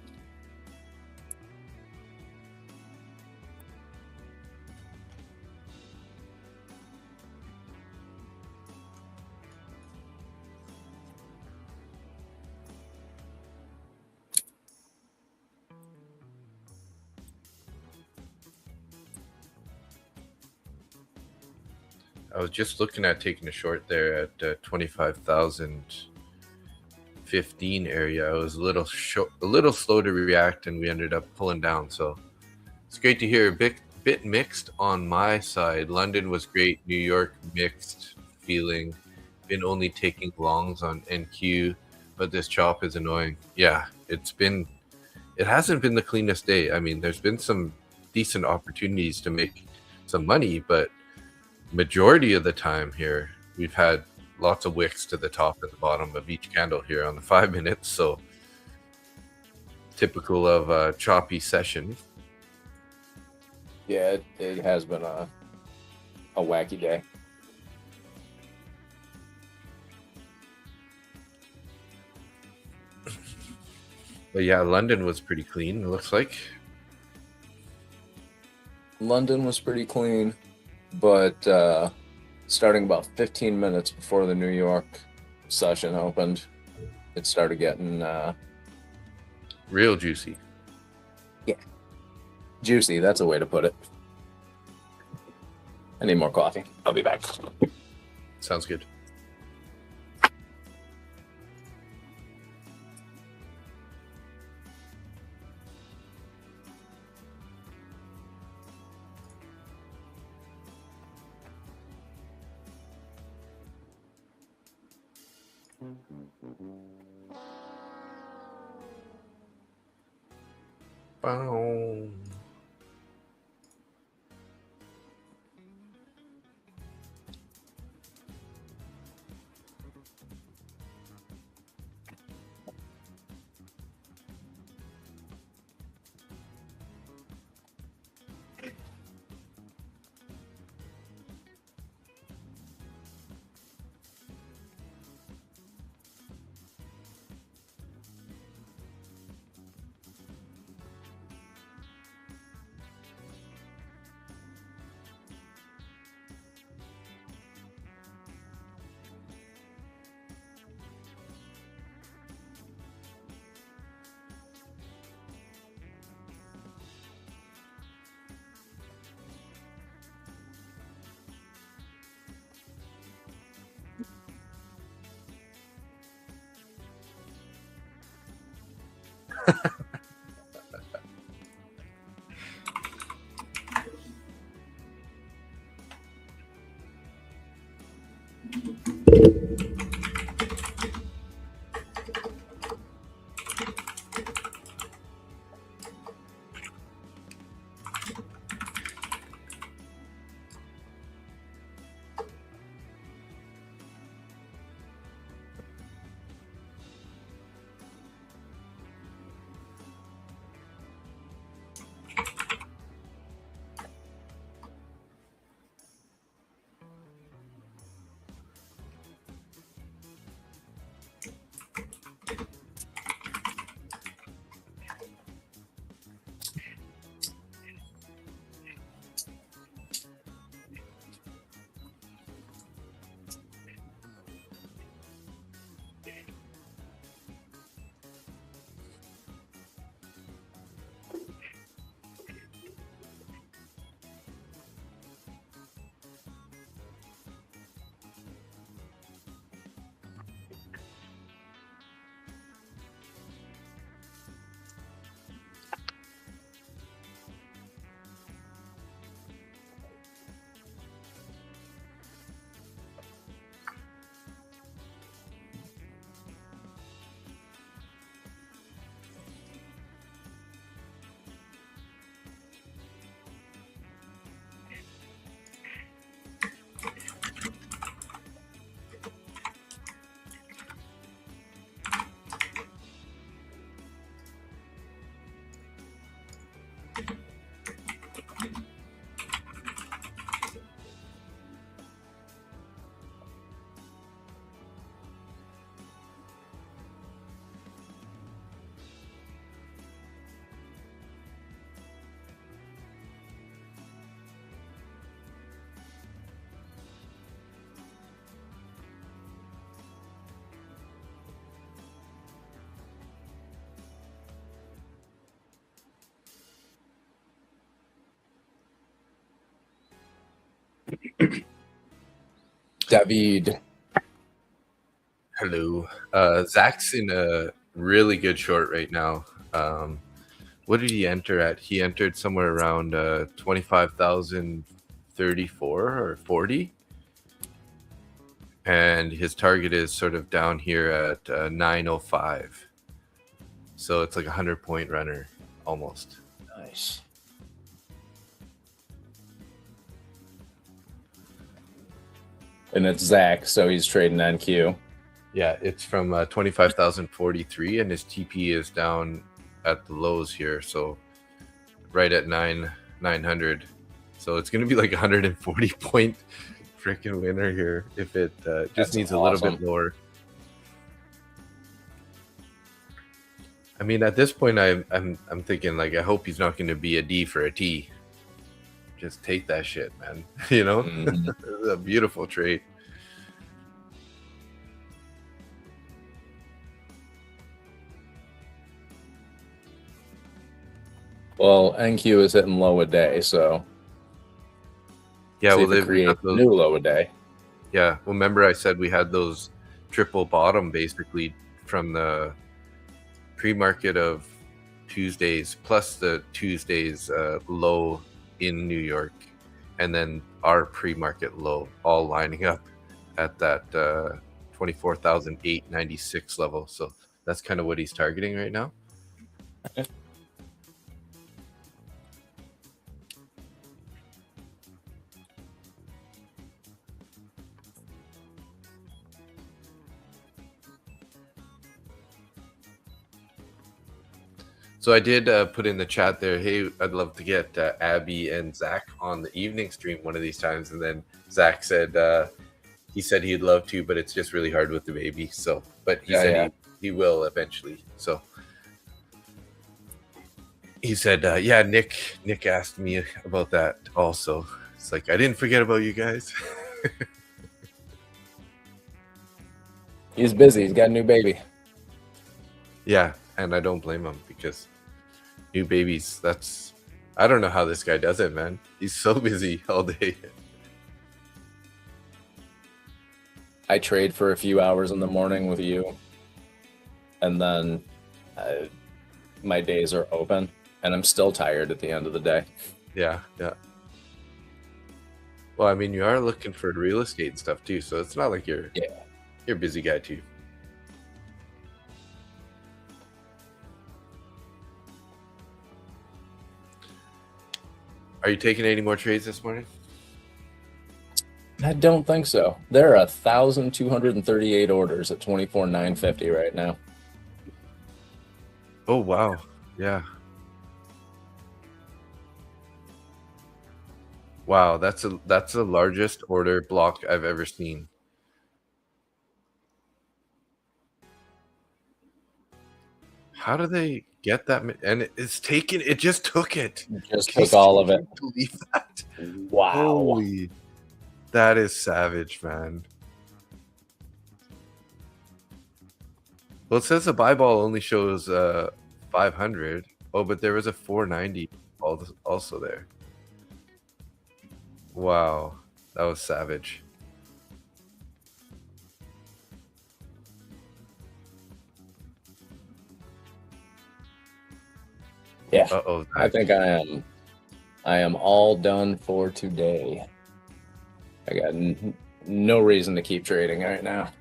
I was just looking at taking a short there at 25,015 area. I was a little slow to react, and we ended up pulling down. So it's great to hear. A bit mixed on my side. London was great. New York mixed feeling. Been only taking longs on NQ, but this chop is annoying. Yeah, it hasn't been the cleanest day. I mean, there's been some decent opportunities to make some money, but majority of the time here we've had lots of wicks to the top and the bottom of each candle here on the 5 minutes. So typical of a choppy session. Yeah, it has been a wacky day. But yeah, London was pretty clean, it looks like. London was pretty clean, but starting about 15 minutes before the New York session opened, it started getting real juicy. Yeah, juicy. That's a way to put it. I need more coffee. I'll be back. Sounds good. Bow. David. Hello. Zach's in a really good short right now. What did he enter at? He entered somewhere around 25,034 or 40. And his target is sort of down here at 905. So it's like a 100-point runner almost. Nice. And it's Zach, so he's trading NQ. Yeah, it's from 25,043, and his TP is down at the lows here, so right at 900. So it's going to be like 140 point freaking winner here if it just needs a little bit lower. I mean, at this point, I'm thinking like I hope he's not going to be a D for a T. Just take that shit, man. You know, It's a beautiful trade. Well, NQ is hitting low a day, so yeah, well, they create new low a day. Yeah, well, remember I said we had those triple bottom basically from the pre-market of Tuesdays plus the Tuesdays low in New York, and then our pre-market low, all lining up at that 24,896 level. So that's kind of what he's targeting right now. So I did put in the chat there, hey, I'd love to get Abby and Zach on the evening stream one of these times. And then Zach said he said he'd love to, but it's just really hard with the baby. So, but he said he will eventually. So he said, yeah, Nick asked me about that also. It's like, I didn't forget about you guys. He's busy. He's got a new baby. Yeah, and I don't blame him because new babies, I don't know how this guy does it, man. He's so busy all day. I trade for a few hours in the morning with you, and then my days are open, and I'm still tired at the end of the day. Yeah. Well, I mean, you are looking for real estate and stuff too, so it's not like you're a busy guy too. Are you taking any more trades this morning? I don't think so. There are 1,238 orders at 24,950 right now. Oh wow, yeah. Wow, that's the largest order block I've ever seen. How do they get that? And it's taken. It just took it. Just took all of it. Believe that? Wow. Holy, that is savage, man. Well, it says the buy ball only shows 500. Oh, but there was a 490 also there. Wow, that was savage. Yeah. I think I am all done for today. I got no reason to keep trading right now.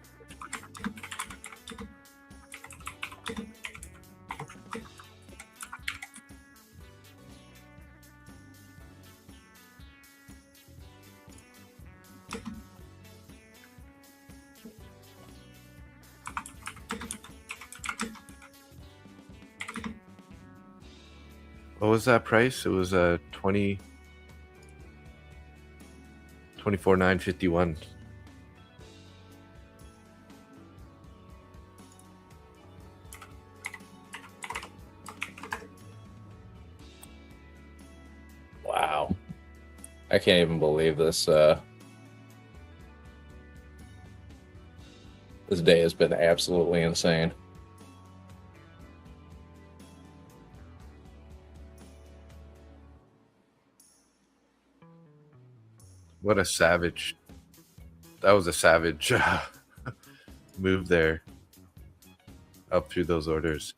What was that price? It was 24,951. Wow. I can't even believe this. This day has been absolutely insane. What a savage That was a savage move there up through those orders.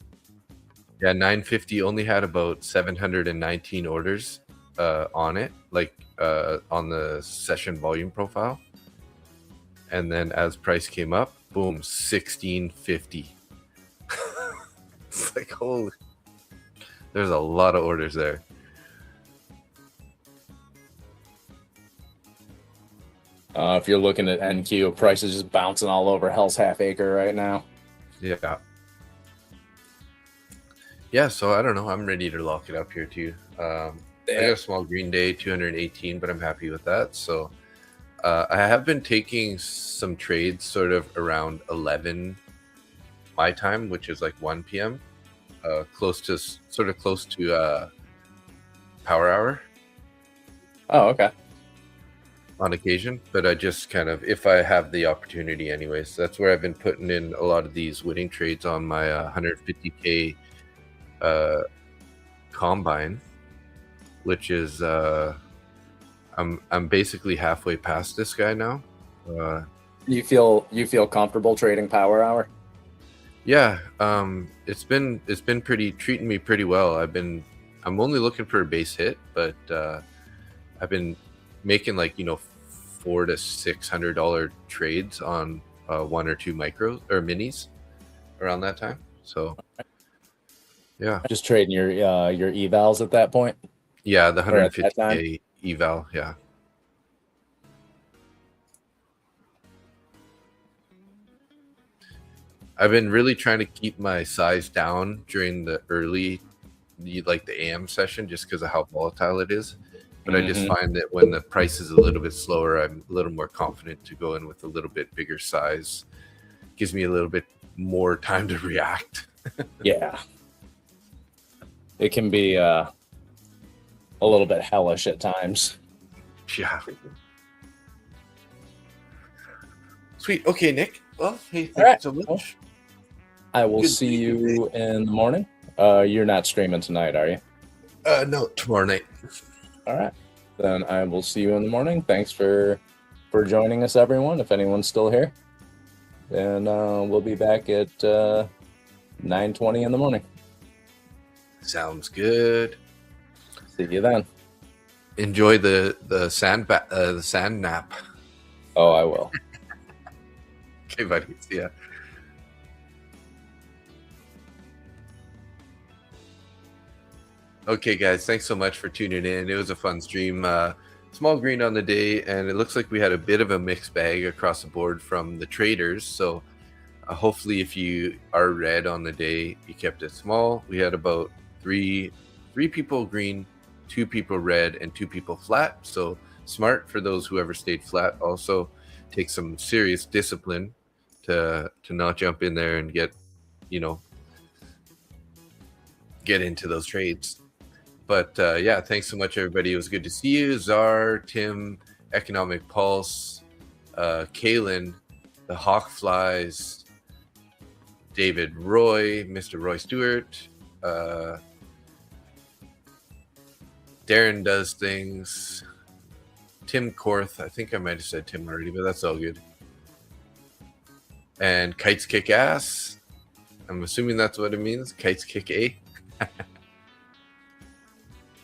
Yeah, 950 only had about 719 orders on it, like on the session volume profile. And then as price came up, boom, 1650. It's like, holy, there's a lot of orders there. If you're looking at NQ, price is just bouncing all over Hell's Half Acre right now. Yeah. Yeah, so I don't know. I'm ready to lock it up here too. I got a small green day, 218, but I'm happy with that. So I have been taking some trades sort of around 11 my time, which is like 1 p.m. Close to power hour. Oh, okay. On occasion, but I just kind of, if I have the opportunity anyways, that's where I've been putting in a lot of these winning trades on my 150k combine, which is I'm basically halfway past this guy now. You feel comfortable trading power hour? Yeah, it's been treating me pretty well. I'm only looking for a base hit, but I've been making like $400 to $600 trades on 1 or 2 micros or minis around that time. So yeah, just trading your evals at that point. Yeah, the 150k eval. Yeah. I've been really trying to keep my size down during the early, like the AM session, just because of how volatile it is. But I just find that when the price is a little bit slower, I'm a little more confident to go in with a little bit bigger size. Gives me a little bit more time to react. Yeah. It can be a little bit hellish at times. Yeah. Sweet. Okay, Nick. Well, hey, thanks so much. Well, I will see you in the morning. You're not streaming tonight, are you? No, tomorrow night. All right. Then I will see you in the morning. Thanks for joining us, everyone, if anyone's still here. And we'll be back at 9:20 in the morning. Sounds good. See you then. Enjoy the sand nap. Oh, I will. Okay, buddy. See ya. Okay, guys, thanks so much for tuning in. It was a fun stream. Small green on the day, and it looks like we had a bit of a mixed bag across the board from the traders. So hopefully if you are red on the day, you kept it small. We had about three people green, 2 people red, and 2 people flat. So smart for those who ever stayed flat. Also take some serious discipline to not jump in there and get into those trades. But yeah, thanks so much, everybody. It was good to see you. Czar, Tim, Economic Pulse, Kalen, the Hawk Flies, David Roy, Mr. Roy Stewart, Darren Does Things, Tim Korth. I think I might have said Tim already, but that's all good. And Kites Kick Ass. I'm assuming that's what it means. Kites Kick A.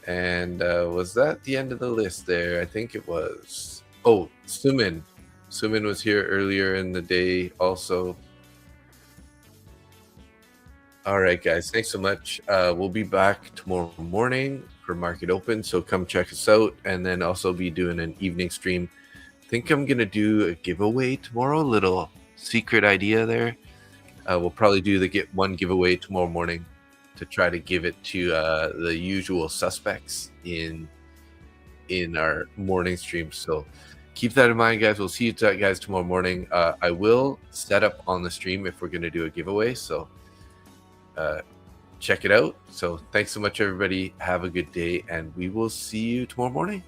And was that the end of the list there? I think it was. Oh, Sumin. Sumin was here earlier in the day also. All right, guys. Thanks so much. We'll be back tomorrow morning for Market Open, so come check us out. And then also be doing an evening stream. I think I'm going to do a giveaway tomorrow. A little secret idea there. We'll probably do the get one giveaway tomorrow morning to try to give it to the usual suspects in our morning stream. So keep that in mind, guys. We'll see you guys tomorrow morning. I will set up on the stream if we're going to do a giveaway. So check it out. So thanks so much, everybody. Have a good day, and we will see you tomorrow morning.